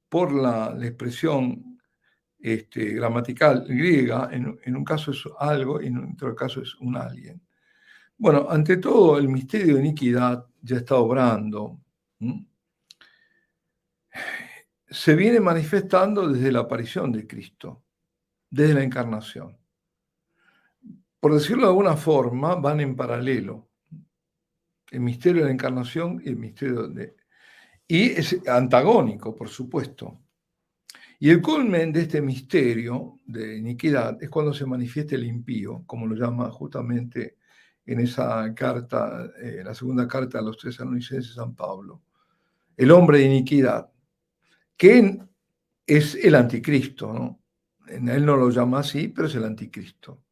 por la expresión gramatical griega, en un caso es algo y en otro caso es un alguien. Bueno, ante todo, el misterio de iniquidad ya está obrando. Se viene manifestando desde la aparición de Cristo, desde la encarnación. Por decirlo de alguna forma, van en paralelo. El misterio de la encarnación y el misterio de... Y es antagónico, por supuesto. Y el culmen de este misterio de iniquidad es cuando se manifiesta el impío, como lo llama justamente en esa carta, la segunda carta a los tesalonicenses San Pablo. El hombre de iniquidad, que es el anticristo, ¿no? Él no lo llama así, pero es el anticristo.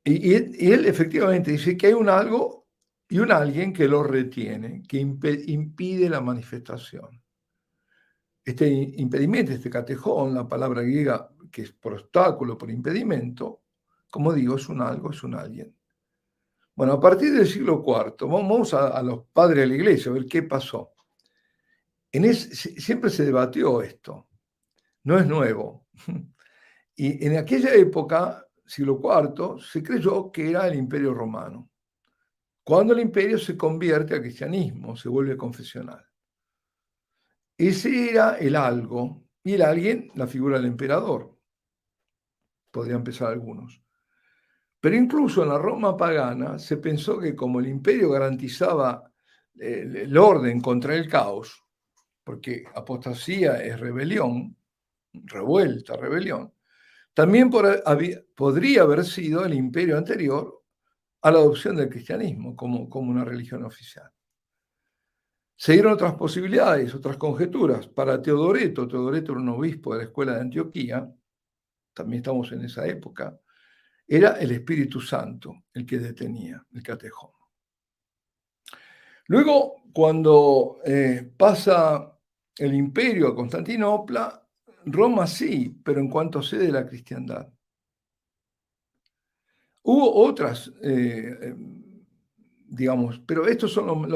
Y él efectivamente dice que hay un algo y un alguien que lo retiene, que impide la manifestación. Este impedimento, este catejón, la palabra griega que es por obstáculo, por impedimento, como digo, es un algo, es un alguien. Bueno, a partir del siglo IV, vamos a los padres de la iglesia a ver qué pasó. Siempre se debatió esto, no es nuevo. Y en aquella época, siglo IV, se creyó que era el Imperio Romano. Cuando el imperio se convierte al cristianismo, se vuelve confesional. Ese era el algo, y el alguien, la figura del emperador. Podrían pensar algunos. Pero incluso en la Roma pagana se pensó que como el imperio garantizaba el orden contra el caos, porque apostasía es rebelión, revuelta, rebelión, también podría haber sido el imperio anterior a la adopción del cristianismo como una religión oficial. Se dieron otras posibilidades, otras conjeturas. Para Teodoreto era un obispo de la escuela de Antioquía, también estamos en esa época, era el Espíritu Santo el que detenía el catejón. Luego, cuando pasa el imperio a Constantinopla, Roma sí, pero en cuanto a sede de la cristiandad. Hubo otras, digamos, pero estos son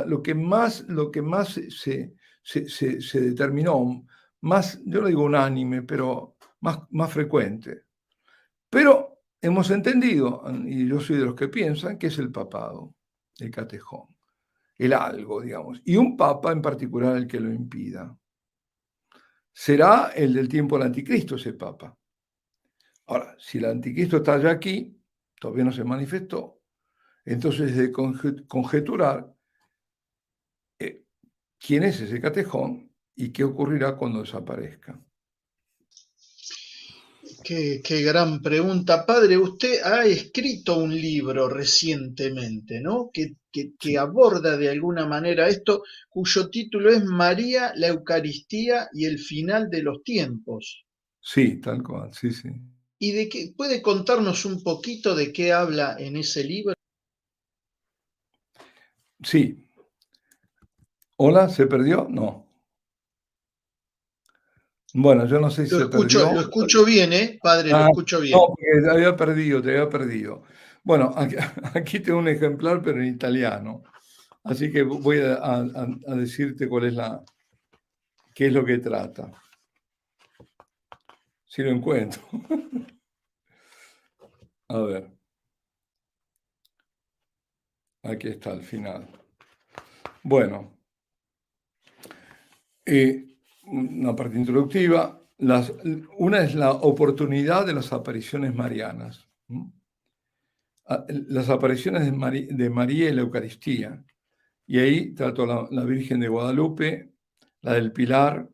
lo que más se determinó, más, yo no digo unánime, pero más frecuente. Pero hemos entendido, y yo soy de los que piensan, que es el papado, el catejón, el algo, digamos, y un papa en particular el que lo impida. Será el del tiempo del anticristo ese papa. Ahora, si el anticristo está ya aquí, todavía no se manifestó, entonces es de conjeturar quién es ese catejón y qué ocurrirá cuando desaparezca. Qué gran pregunta, padre. Usted ha escrito un libro recientemente, ¿no? Que aborda de alguna manera esto, cuyo título es María, la Eucaristía y el final de los tiempos. Sí, tal cual, sí, sí. ¿Y de qué puede contarnos un poquito de qué habla en ese libro? Sí. ¿Hola? ¿Se perdió? No. Bueno, yo no sé si se perdió. Lo escucho bien, ¿eh? Padre, lo escucho bien. No, porque te había perdido. Bueno, aquí tengo un ejemplar, pero en italiano. Así que voy a decirte qué es lo que trata. Si lo encuentro. A ver. Aquí está al final. Bueno, una parte introductiva. Una es la oportunidad de las apariciones marianas. Las apariciones de María y la Eucaristía. Y ahí trato la Virgen de Guadalupe, la del Pilar,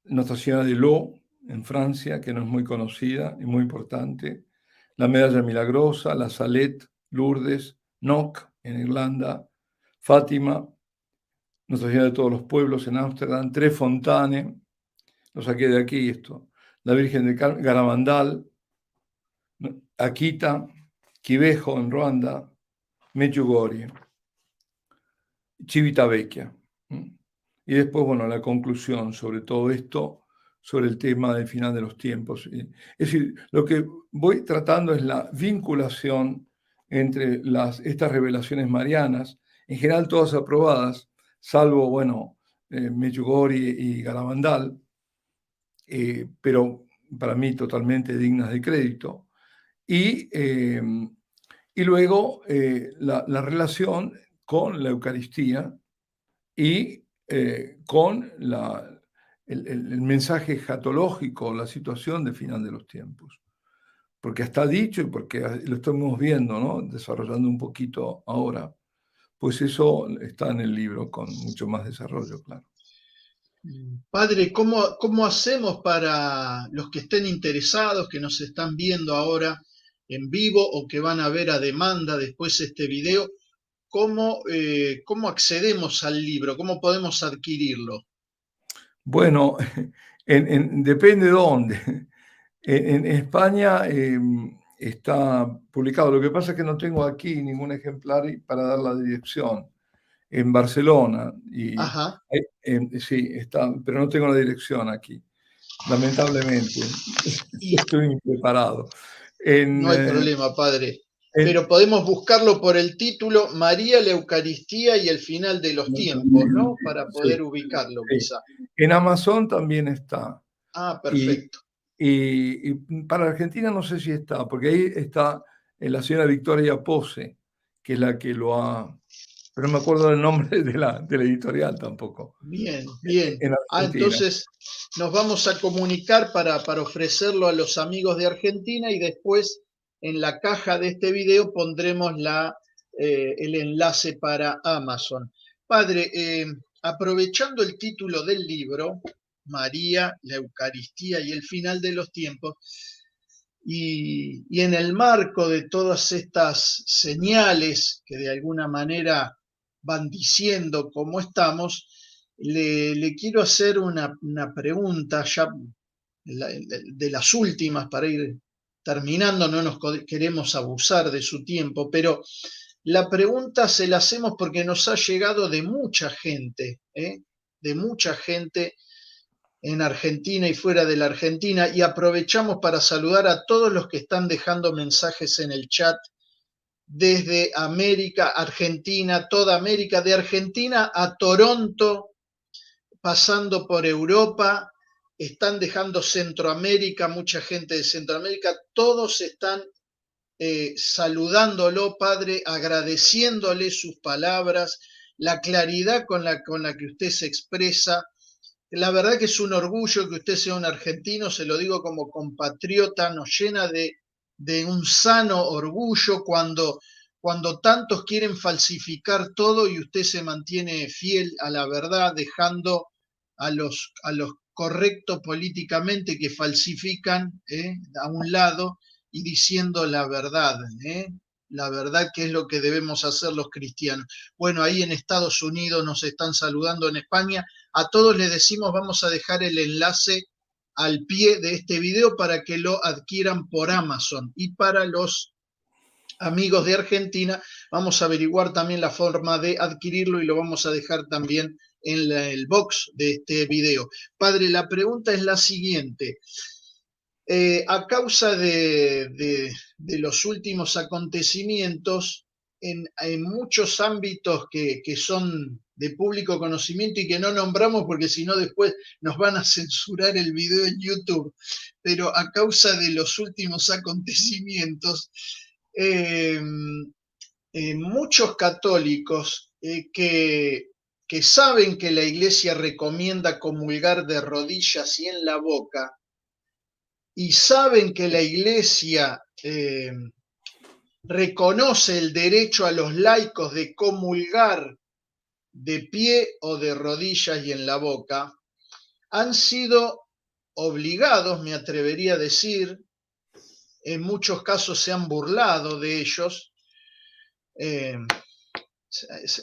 Nuestra Señora de Lo, en Francia, que no es muy conocida y muy importante, la Medalla Milagrosa, la Salet, Lourdes, Knock, en Irlanda, Fátima, Nuestra Señora de todos los pueblos en Ámsterdam, Tre Fontane, lo saqué de aquí esto, la Virgen de Garabandal, Akita, Kibeho en Ruanda, Medjugorje, Civitavecchia. Y después, bueno, la conclusión sobre todo esto, sobre el tema del final de los tiempos. Es decir, lo que voy tratando es la vinculación entre estas revelaciones marianas, en general todas aprobadas, salvo, bueno, Medjugorje y Garabandal, pero para mí totalmente dignas de crédito. Y luego la relación con la Eucaristía y con el mensaje escatológico, la situación de final de los tiempos. Porque está dicho y porque lo estamos viendo, ¿no? Desarrollando un poquito ahora, pues eso está en el libro con mucho más desarrollo, claro. Padre, ¿cómo hacemos para los que estén interesados, que nos están viendo ahora en vivo o que van a ver a demanda después este video? ¿Cómo accedemos al libro? ¿Cómo podemos adquirirlo? Bueno, depende de dónde. En España está publicado. Lo que pasa es que no tengo aquí ningún ejemplar para dar la dirección. En Barcelona. Ajá. Sí, está, pero no tengo la dirección aquí, lamentablemente. Y Estoy impreparado. no hay problema, padre. Pero podemos buscarlo por el título María, la Eucaristía y el final de los tiempos, ¿no? Para Sí, poder ubicarlo, sí. quizá. En Amazon también está. Ah, Y, perfecto. y para Argentina no sé si está, porque ahí está la señora Victoria Pose, que es la que lo ha... Pero no me acuerdo del nombre de la editorial tampoco. Bien, bien. En Argentina. Entonces nos vamos a comunicar para ofrecerlo a los amigos de Argentina y después en la caja de este video pondremos el enlace para Amazon. Padre, aprovechando el título del libro, María, la Eucaristía y el final de los tiempos, y en el marco de todas estas señales que de alguna manera van diciendo cómo estamos, le quiero hacer una pregunta ya de las últimas para ir terminando, no nos queremos abusar de su tiempo, pero la pregunta se la hacemos porque nos ha llegado de mucha gente, de mucha gente en Argentina y fuera de la Argentina, y aprovechamos para saludar a todos los que están dejando mensajes en el chat desde América, Argentina, toda América, de Argentina a Toronto, pasando por Europa, están dejando Centroamérica, mucha gente de Centroamérica, todos están saludándolo, Padre, agradeciéndole sus palabras, la claridad con la que usted se expresa. La verdad que es un orgullo que usted sea un argentino, se lo digo como compatriota, nos llena de un sano orgullo cuando tantos quieren falsificar todo y usted se mantiene fiel a la verdad, dejando a los correctos políticamente que falsifican a un lado y diciendo la verdad que es lo que debemos hacer los cristianos. Bueno, ahí en Estados Unidos nos están saludando, en España. A todos les decimos, vamos a dejar el enlace al pie de este video para que lo adquieran por Amazon. Y para los amigos de Argentina, vamos a averiguar también la forma de adquirirlo y lo vamos a dejar también en el box de este video. Padre, la pregunta es la siguiente. a causa de los últimos acontecimientos en muchos ámbitos que son de público conocimiento y que no nombramos porque si no después nos van a censurar el video en YouTube, pero a causa de los últimos acontecimientos, muchos católicos que saben que la Iglesia recomienda comulgar de rodillas y en la boca, y saben que la Iglesia reconoce el derecho a los laicos de comulgar de pie o de rodillas y en la boca, han sido obligados, me atrevería a decir, en muchos casos se han burlado de ellos,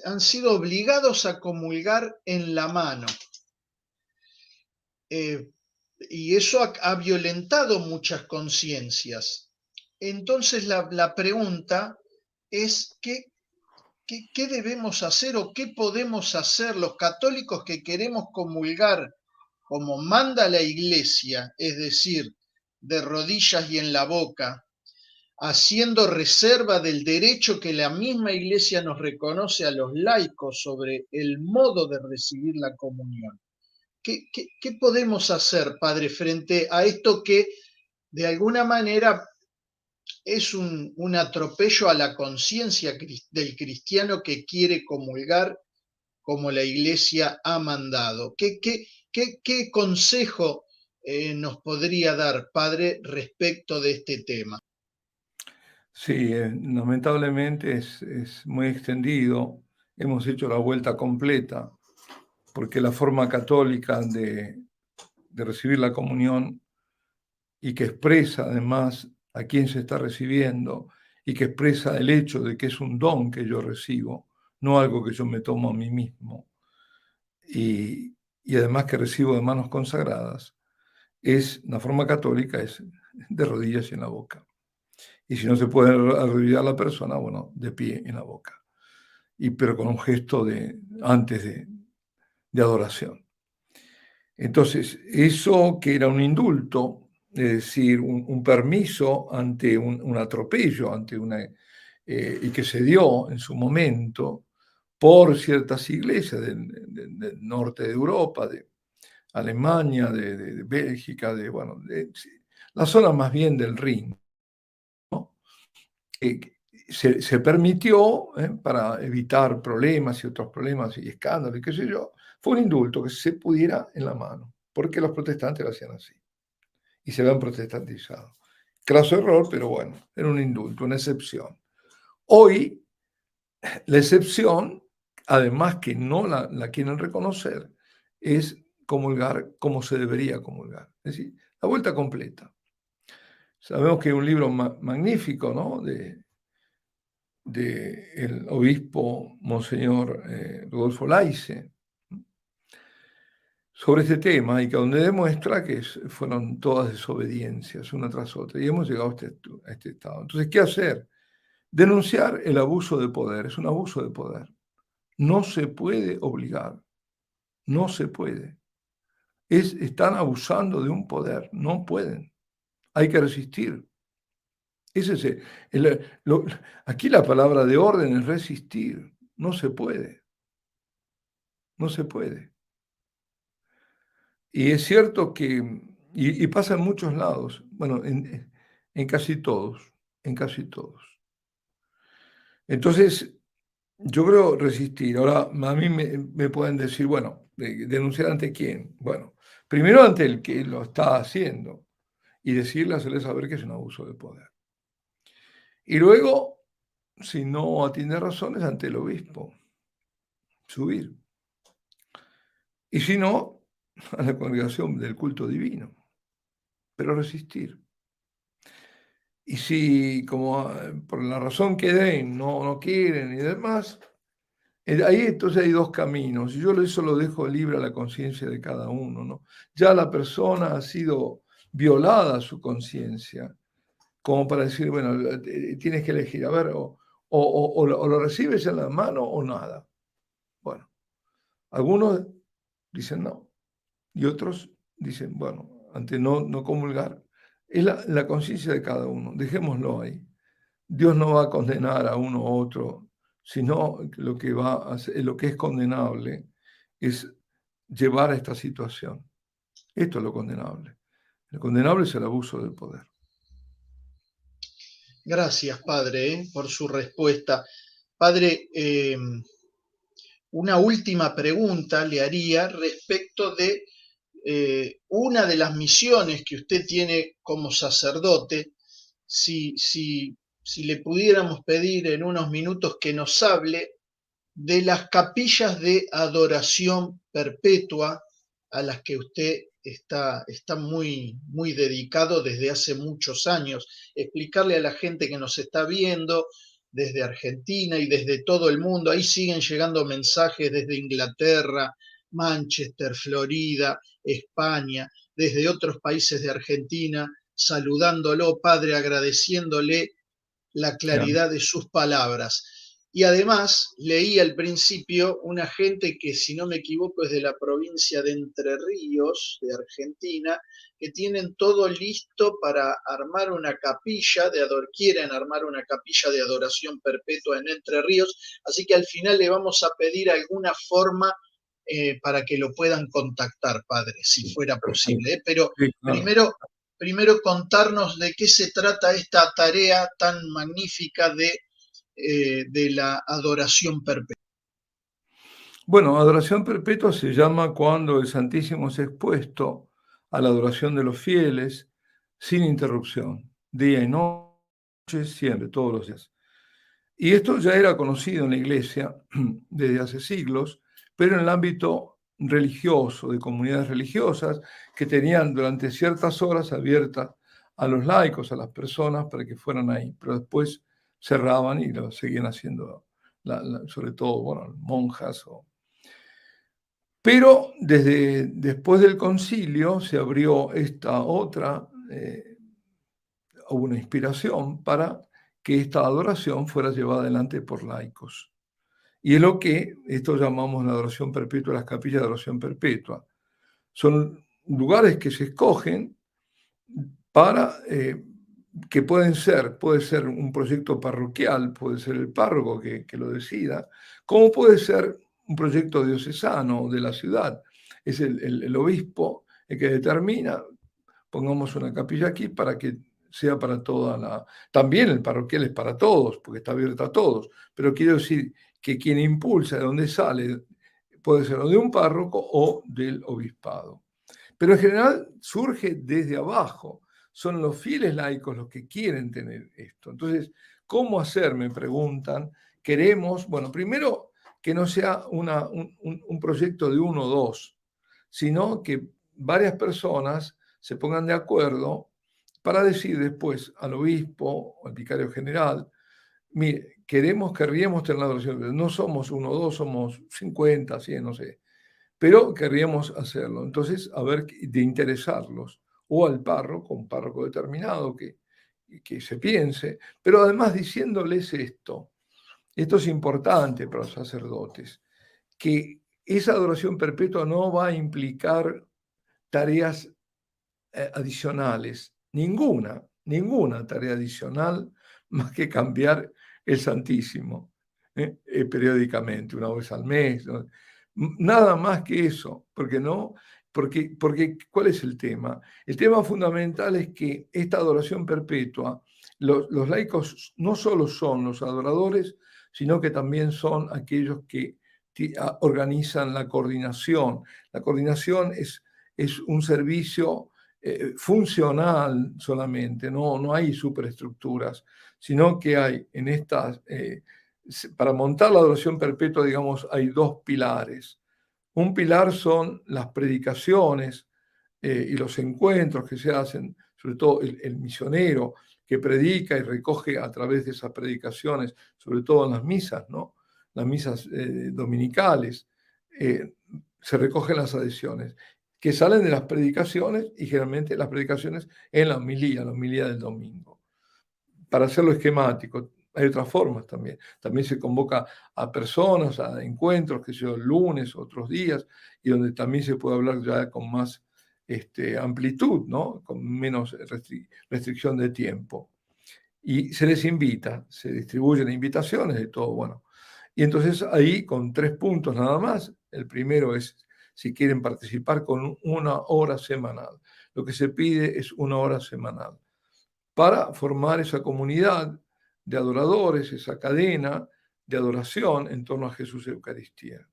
han sido obligados a comulgar en la mano. Y eso ha violentado muchas conciencias. Entonces la pregunta es ¿qué debemos hacer o qué podemos hacer los católicos que queremos comulgar como manda la Iglesia, es decir, de rodillas y en la boca, haciendo reserva del derecho que la misma Iglesia nos reconoce a los laicos sobre el modo de recibir la comunión? ¿Qué podemos hacer, Padre, frente a esto que de alguna manera es un atropello a la conciencia del cristiano que quiere comulgar como la Iglesia ha mandado? ¿Qué consejo nos podría dar, Padre, respecto de este tema? Sí, lamentablemente es muy extendido. Hemos hecho la vuelta completa, porque la forma católica de recibir la comunión y que expresa además a quién se está recibiendo y que expresa el hecho de que es un don que yo recibo, no algo que yo me tomo a mí mismo, y además que recibo de manos consagradas, la forma católica es de rodillas y en la boca. Y si no se puede arrodillar la persona, bueno, de pie en la boca. Pero con un gesto antes de adoración. Entonces, eso que era un indulto, es decir, un permiso ante un atropello, y que se dio en su momento por ciertas iglesias del norte de Europa, de Alemania, de Bélgica, la zona más bien del Rin, ¿no? Se permitió, para evitar problemas y otros problemas y escándalos y qué sé yo, fue un indulto que se pudiera en la mano, porque los protestantes lo hacían así y se habían protestantizado. Craso error, pero bueno, era un indulto, una excepción. Hoy, la excepción, además que no la quieren reconocer, es comulgar como se debería comulgar. Es decir, la vuelta completa. Sabemos que hay un libro magnífico, ¿no?, del obispo Monseñor Rodolfo Laice, sobre este tema, y que donde demuestra que fueron todas desobediencias, una tras otra, y hemos llegado a este estado. Entonces, ¿qué hacer? Denunciar el abuso de poder. Es un abuso de poder. No se puede obligar. No se puede. Están abusando de un poder. No pueden. Hay que resistir. Aquí la palabra de orden es resistir. No se puede. No se puede. Y es cierto que, y pasa en muchos lados, bueno, en casi todos, en casi todos. Entonces, yo creo resistir. Ahora, a mí me pueden decir, bueno, denunciar ante quién. Bueno, primero ante el que lo está haciendo y decirle, hacerle saber que es un abuso de poder. Y luego, si no atiende razones, ante el obispo, subir. Y si no, a la congregación del culto divino, pero resistir. Y si, como por la razón que den, no quieren y demás, ahí entonces hay dos caminos. Y yo eso lo dejo libre a la conciencia de cada uno, ¿no? Ya la persona ha sido violada su conciencia, como para decir, bueno, tienes que elegir, a ver, o lo recibes en la mano o nada. Bueno, algunos dicen no, y otros dicen, bueno, ante no comulgar, Es la conciencia de cada uno, dejémoslo ahí. Dios no va a condenar a uno u otro, sino lo que va a hacer, lo que es condenable es llevar a esta situación. Esto es lo condenable. Lo condenable es el abuso del poder. Gracias, padre, por su respuesta. Padre, una última pregunta le haría respecto de una de las misiones que usted tiene como sacerdote. Si le pudiéramos pedir en unos minutos que nos hable de las capillas de adoración perpetua a las que usted está muy dedicado desde hace muchos años. Explicarle a la gente que nos está viendo desde Argentina y desde todo el mundo, ahí siguen llegando mensajes desde Inglaterra, Manchester, Florida, España, desde otros países de Argentina, saludándolo, padre, agradeciéndole la Claro. claridad de sus palabras. Y además leí al principio una gente que, si no me equivoco, es de la provincia de Entre Ríos, de Argentina, que tienen todo listo para armar una capilla, quieren armar una capilla de adoración perpetua en Entre Ríos, así que al final le vamos a pedir alguna forma para que lo puedan contactar, padre, si fuera posible. Perfecto. Pero Sí, claro. primero contarnos de qué se trata esta tarea tan magnífica de la adoración perpetua. Bueno, adoración perpetua se llama cuando el Santísimo es expuesto a la adoración de los fieles sin interrupción, día y noche, siempre, todos los días. Y esto ya era conocido en la Iglesia desde hace siglos, pero en el ámbito religioso, de comunidades religiosas que tenían durante ciertas horas abiertas a los laicos, a las personas, para que fueran ahí, pero después cerraban y lo seguían haciendo, sobre todo, bueno, monjas. Pero después del concilio se abrió esta otra, hubo una inspiración para que esta adoración fuera llevada adelante por laicos. Y es lo que esto llamamos la adoración perpetua, las capillas de adoración perpetua. Son lugares que se escogen para que puede ser un proyecto parroquial, puede ser el párroco que lo decida, como puede ser un proyecto diocesano de la ciudad. Es el obispo el que determina, pongamos una capilla aquí para que sea para toda la... También el parroquial es para todos, porque está abierto a todos, pero quiero decir que quien impulsa, de dónde sale, puede ser o de un párroco o del obispado. Pero en general surge desde abajo. Son los fieles laicos los que quieren tener esto. Entonces, ¿cómo hacer? Me preguntan. Queremos, bueno, primero que no sea un proyecto de uno o dos, sino que varias personas se pongan de acuerdo para decir después al obispo o al vicario general, mire, querríamos tener la adoración, no somos uno o dos, somos 50, 100, no sé, pero querríamos hacerlo. Entonces, a ver, de interesarlos, o al párroco, un párroco determinado que se piense, pero además diciéndoles esto es importante para los sacerdotes, que esa adoración perpetua no va a implicar tareas adicionales, ninguna tarea adicional más que cambiar el Santísimo periódicamente, una vez al mes, ¿no? Nada más que eso, porque ¿cuál es el tema? El tema fundamental es que esta adoración perpetua, los laicos no solo son los adoradores, sino que también son aquellos que organizan la coordinación. La coordinación es un servicio funcional solamente, no hay superestructuras, sino que hay en estas, para montar la adoración perpetua, digamos, hay dos pilares. Un pilar son las predicaciones y los encuentros que se hacen, sobre todo el misionero que predica y recoge a través de esas predicaciones, sobre todo en las misas, ¿no? Las misas dominicales, se recogen las adhesiones que salen de las predicaciones y generalmente las predicaciones en la homilía del domingo. Para hacerlo esquemático, hay otras formas también. También se convoca a personas, a encuentros, que sea el lunes, otros días, y donde también se puede hablar ya con más amplitud, ¿no? Con menos restricción de tiempo. Y se les invita, se distribuyen invitaciones de todo, bueno. Y entonces ahí con 3 puntos nada más. El primero es si quieren participar con 1 hora semanal. Lo que se pide es 1 hora semanal para formar esa comunidad de adoradores, esa cadena de adoración en torno a Jesús y Eucaristía.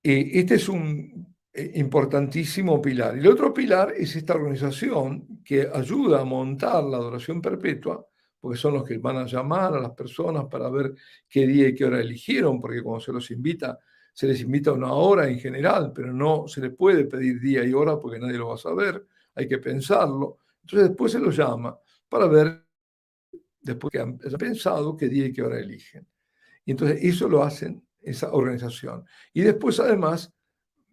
Este es un importantísimo pilar. Y el otro pilar es esta organización que ayuda a montar la adoración perpetua, porque son los que van a llamar a las personas para ver qué día y qué hora eligieron, porque cuando se les invita 1 hora en general, pero no se les puede pedir día y hora porque nadie lo va a saber, hay que pensarlo. Entonces después se los llama para ver, después que han pensado, qué día y qué hora eligen. Y entonces eso lo hacen esa organización. Y después además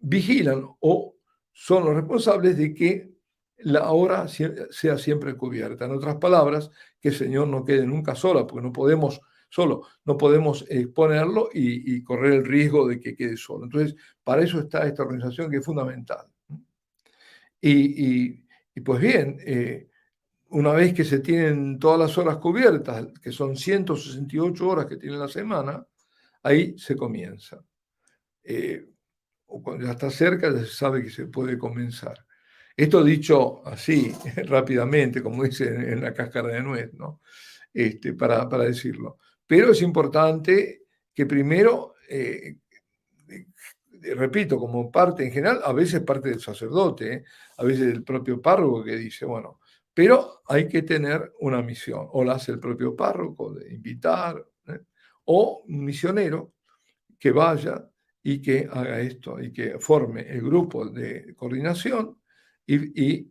vigilan o son los responsables de que la hora sea siempre cubierta. En otras palabras, que el Señor no quede nunca sola, porque no podemos exponerlo y correr el riesgo de que quede solo. Entonces, para eso está esta organización que es fundamental. Y pues bien, una vez que se tienen todas las horas cubiertas, que son 168 horas que tiene la semana, ahí se comienza. O cuando ya está cerca, ya se sabe que se puede comenzar. Esto dicho así, rápidamente, como dice en la cáscara de nuez, ¿no? Para decirlo. Pero es importante que primero, repito, como parte en general, a veces parte del sacerdote, a veces del propio párroco que dice, bueno, pero hay que tener una misión, o la hace el propio párroco, de invitar, o un misionero que vaya y que haga esto, y que forme el grupo de coordinación y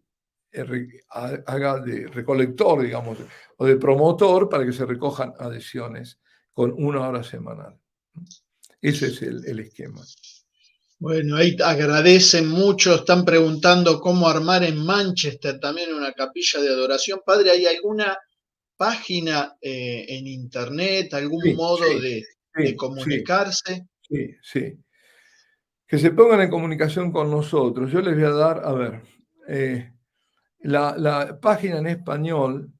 haga de recolector, digamos, o de promotor para que se recojan adhesiones con 1 hora semanal. Ese es el esquema. Bueno, ahí agradecen mucho, están preguntando cómo armar en Manchester también una capilla de adoración. Padre, ¿hay alguna página en internet, algún Sí, modo sí, de sí, sí, comunicarse? sí, sí. Que se pongan en comunicación con nosotros. Yo les voy a dar, a ver, la página en español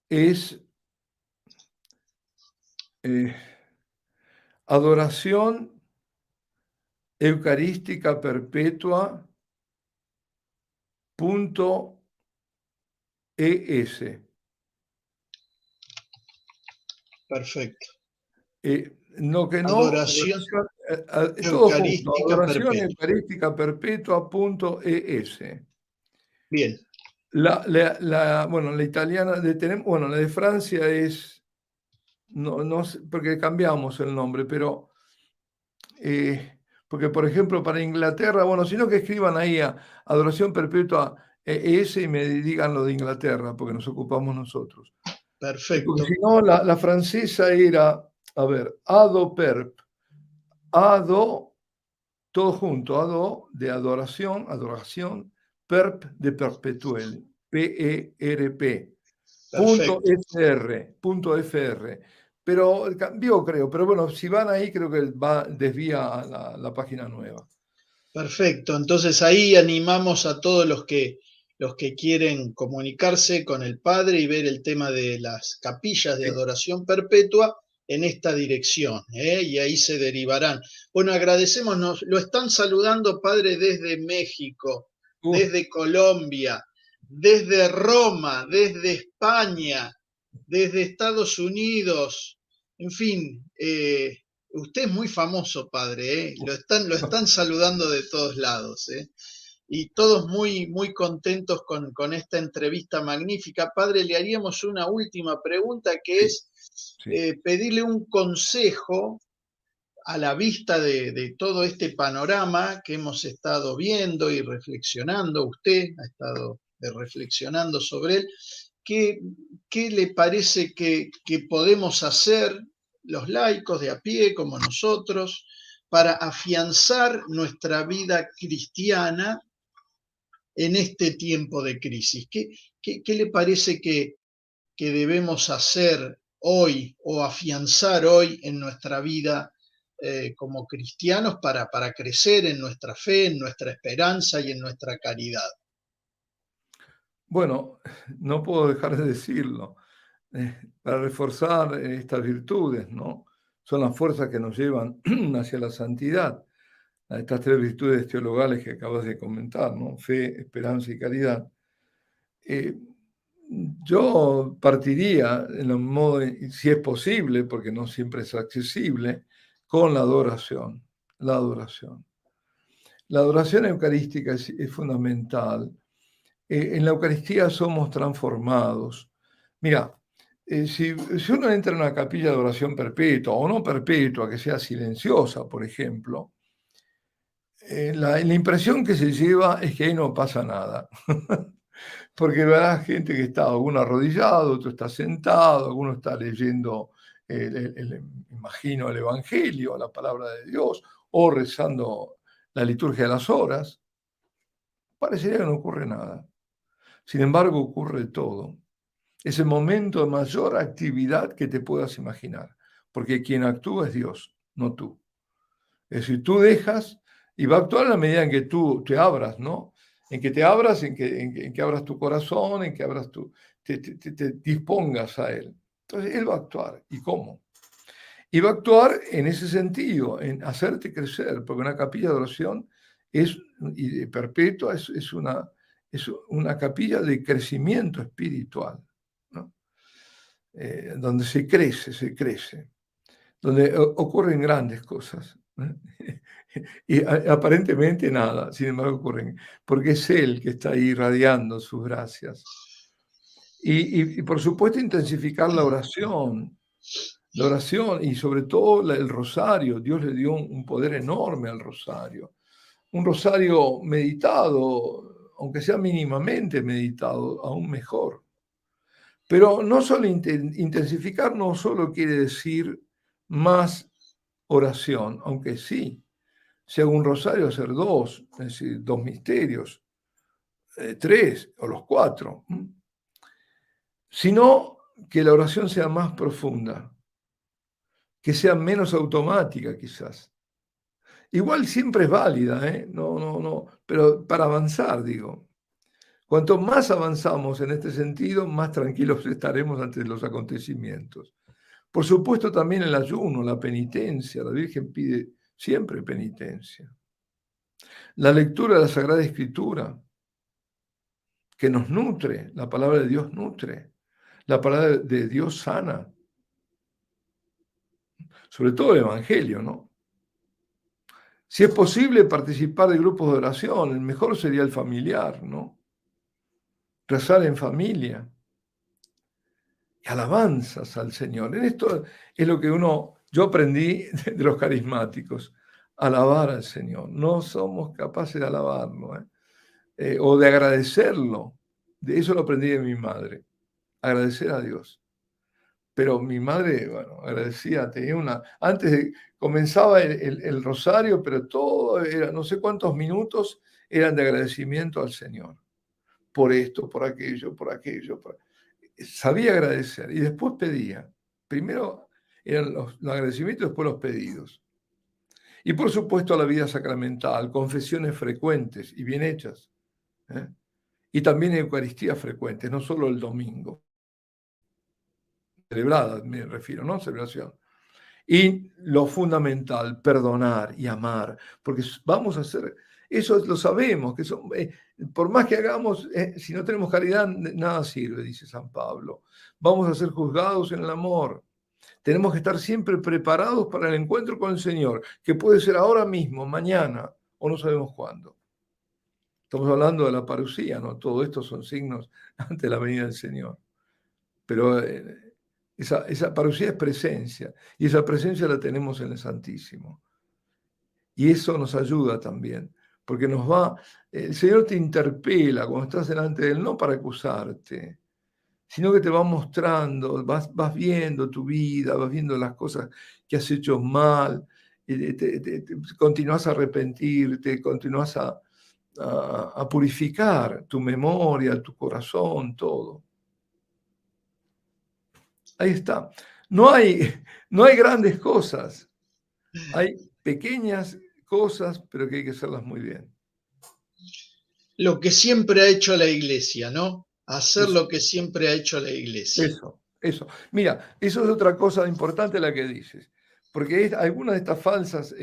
es Adoración Eucarística Perpetua.es. Perfecto. No, que no, Adoración todo junto, Eucarística Adoración Perpetua. Eucarística Perpetua.es. Bien, Bueno, la italiana, bueno, la de Francia es, no sé, porque cambiamos el nombre, pero, porque por ejemplo para Inglaterra, bueno, sino que escriban ahí a Adoración Perpetua ES y me digan lo de Inglaterra, porque nos ocupamos nosotros. Porque si perfecto. no, la francesa era, a ver, Ado, todo junto, Ado de adoración, perp de perpetuel, PERP, Perfecto. .fr. Pero cambió, creo, pero bueno, si van ahí, creo que desvía a la página nueva. Perfecto. Entonces ahí animamos a todos los que quieren comunicarse con el Padre y ver el tema de las capillas de Sí. adoración perpetua en esta dirección, ¿eh? Y ahí se derivarán. Bueno, agradecemos, lo están saludando, Padre, desde México, desde Colombia, desde Roma, desde España, desde Estados Unidos, en fin, usted es muy famoso, Padre, ¿eh? Lo están saludando de todos lados, ¿eh? Y todos muy, muy contentos con esta entrevista magnífica. Padre, le haríamos una última pregunta que Sí, es sí. pedirle un consejo a la vista de todo este panorama que hemos estado viendo y reflexionando, usted ha estado reflexionando sobre él. ¿Qué, qué le parece que podemos hacer los laicos de a pie como nosotros para afianzar nuestra vida cristiana en este tiempo de crisis? ¿Qué le parece que debemos hacer hoy o afianzar hoy en nuestra vida como cristianos para crecer en nuestra fe, en nuestra esperanza y en nuestra caridad? Bueno, no puedo dejar de decirlo. Para reforzar estas virtudes, ¿no? Son las fuerzas que nos llevan hacia la santidad, a estas tres virtudes teologales que acabas de comentar, ¿no? Fe, esperanza y caridad. Yo partiría, en un modo, si es posible, porque no siempre es accesible, con la adoración. La adoración. La adoración eucarística es fundamental. En la Eucaristía somos transformados. Mira, si uno entra en una capilla de oración perpetua o no perpetua, que sea silenciosa, por ejemplo, la impresión que se lleva es que ahí no pasa nada. Porque verás gente que está alguno arrodillado, otro está sentado, alguno está leyendo, imagino, el Evangelio, la palabra de Dios, o rezando la liturgia de las horas. Parecería que no ocurre nada. Sin embargo, ocurre todo. Es el momento de mayor actividad que te puedas imaginar, porque quien actúa es Dios, no tú. Es decir, tú dejas y va a actuar en la medida en que tú te abras, ¿no? En que te abras, en que abras tu corazón, en que abras te dispongas a Él. Entonces, Él va a actuar. ¿Y cómo? Y va a actuar en ese sentido, en hacerte crecer, porque una capilla de oración y perpetua es una capilla de crecimiento espiritual, ¿no? Donde se crece, donde ocurren grandes cosas, ¿no? Y aparentemente nada, sin embargo ocurren, porque es Él que está ahí irradiando sus gracias. Y por supuesto intensificar la oración y sobre todo el rosario. Dios le dio un poder enorme al rosario. Un rosario meditado, aunque sea mínimamente meditado, aún mejor. Pero no solo intensificar no solo quiere decir más oración, aunque sí, si hago un rosario, hacer dos, es decir, dos misterios, tres o los cuatro, sino que la oración sea más profunda, que sea menos automática quizás. Igual siempre es válida, no, pero para avanzar, digo. Cuanto más avanzamos en este sentido, más tranquilos estaremos ante los acontecimientos. Por supuesto, también el ayuno, la penitencia. La Virgen pide siempre penitencia. La lectura de la Sagrada Escritura, que nos nutre. La palabra de Dios nutre. La palabra de Dios sana. Sobre todo el Evangelio, ¿no? Si es posible participar de grupos de oración, el mejor sería el familiar, ¿no? Rezar en familia. Alabanzas al Señor. En esto es lo que yo aprendí de los carismáticos, alabar al Señor. No somos capaces de alabarlo, o de agradecerlo. De eso lo aprendí de mi madre, agradecer a Dios. Pero mi madre, bueno, agradecía, comenzaba el rosario, pero todo era, no sé cuántos minutos eran de agradecimiento al Señor. Por esto, por aquello, sabía agradecer y después pedía. Primero eran los agradecimientos, después los pedidos. Y por supuesto la vida sacramental, confesiones frecuentes y bien hechas. Y también Eucaristías frecuentes, no solo el domingo. Celebrada, me refiero, ¿no? Celebración. Y lo fundamental, perdonar y amar, porque vamos a hacer, eso lo sabemos, que por más que hagamos, si no tenemos caridad, nada sirve, dice San Pablo. Vamos a ser juzgados en el amor. Tenemos que estar siempre preparados para el encuentro con el Señor, que puede ser ahora mismo, mañana, o no sabemos cuándo. Estamos hablando de la parusía, ¿no? Todo esto son signos ante la venida del Señor. Pero esa parusía es presencia, y esa presencia la tenemos en el Santísimo. Y eso nos ayuda también, porque el Señor te interpela cuando estás delante de Él, no para acusarte, sino que te va mostrando, vas viendo tu vida, vas viendo las cosas que has hecho mal, continúas a arrepentirte, continúas a purificar tu memoria, tu corazón, todo. Ahí está. No hay grandes cosas. Hay pequeñas cosas, pero que hay que hacerlas muy bien. Lo que siempre ha hecho la iglesia, ¿no? Hacer Eso, lo que siempre ha hecho la iglesia. eso. Mira, eso es otra cosa importante la que dices, porque algunas de estas falsas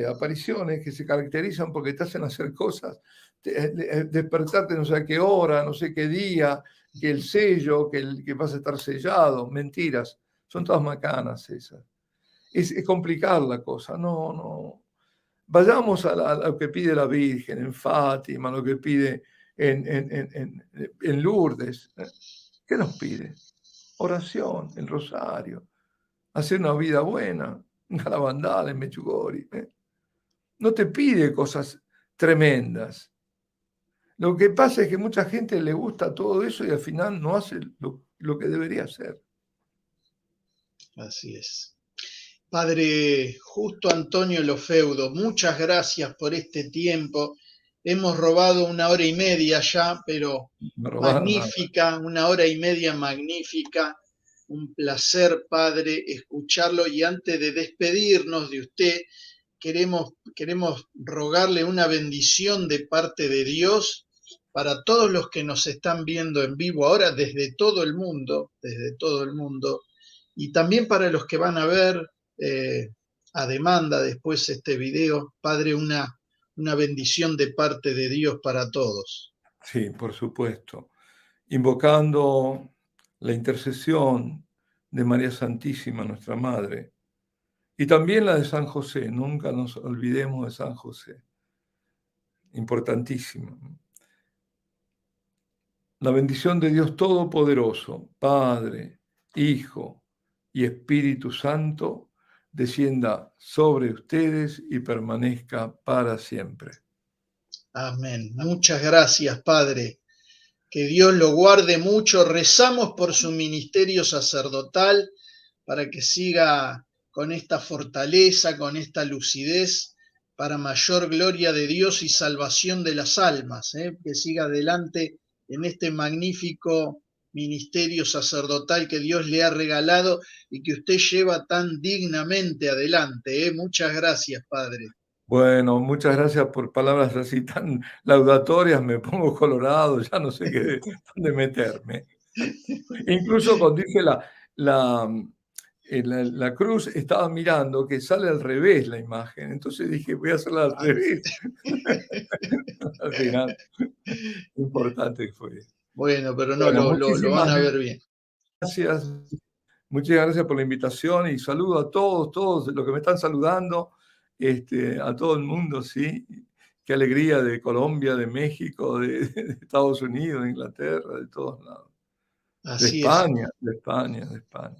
apariciones que se caracterizan porque te hacen hacer cosas, despertarte no sé a qué hora, no sé qué día, que el sello, que vas a estar sellado, mentiras, son todas macanas esas. Es complicar la cosa, no. Vayamos a lo que pide la Virgen en Fátima, lo que pide en Lourdes. ¿Qué nos pide? Oración, el rosario, hacer una vida buena, una lavandala en Mechugori. No te pide cosas tremendas. Lo que pasa es que mucha gente le gusta todo eso y al final no hace lo que debería hacer. Así es. Padre Justo Antonio Lofeudo, muchas gracias por este tiempo. Hemos robado 1 hora y media ya, pero Me robaron nada. magnífica, 1 hora y media magnífica. Un placer, Padre, escucharlo. Y antes de despedirnos de usted, queremos rogarle una bendición de parte de Dios para todos los que nos están viendo en vivo ahora desde todo el mundo, y también para los que van a ver eh, a demanda después este video. Padre, una bendición de parte de Dios para todos. Sí, por supuesto. Invocando la intercesión de María Santísima, nuestra Madre, y también la de San José. Nunca nos olvidemos de San José. Importantísimo. La bendición de Dios Todopoderoso, Padre, Hijo y Espíritu Santo, descienda sobre ustedes y permanezca para siempre. Amén. Muchas gracias, Padre. Que Dios lo guarde mucho. Rezamos por su ministerio sacerdotal para que siga con esta fortaleza, con esta lucidez, para mayor gloria de Dios y salvación de las almas, que siga adelante en este magnífico ministerio sacerdotal que Dios le ha regalado y que usted lleva tan dignamente adelante. Muchas gracias, Padre. Bueno, muchas gracias por palabras así tan laudatorias. Me pongo colorado, ya no sé dónde meterme. Incluso cuando dije la cruz, estaba mirando que sale al revés la imagen. Entonces dije, voy a hacerla al revés. Al final, importante que fue. Bueno, pero no, Bueno, lo van muchísimas a ver bien. gracias. Muchas gracias por la invitación y saludo a todos los que me están saludando, a todo el mundo, sí. Qué alegría de Colombia, de México, de Estados Unidos, de Inglaterra, de todos lados. De Así es. España, de España, de España.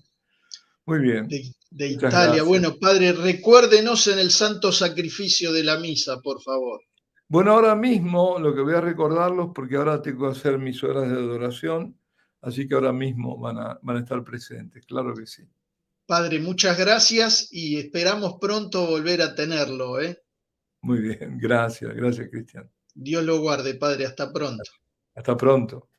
Muy bien, De muchas Italia. gracias. Bueno, Padre, recuérdenos en el santo sacrificio de la misa, por favor. Bueno, ahora mismo lo que voy a recordarlos, porque ahora tengo que hacer mis horas de adoración, así que ahora mismo van a estar presentes, claro que sí. Padre, muchas gracias y esperamos pronto volver a tenerlo. Muy bien, gracias, Cristian. Dios lo guarde, Padre. Hasta pronto. Hasta pronto.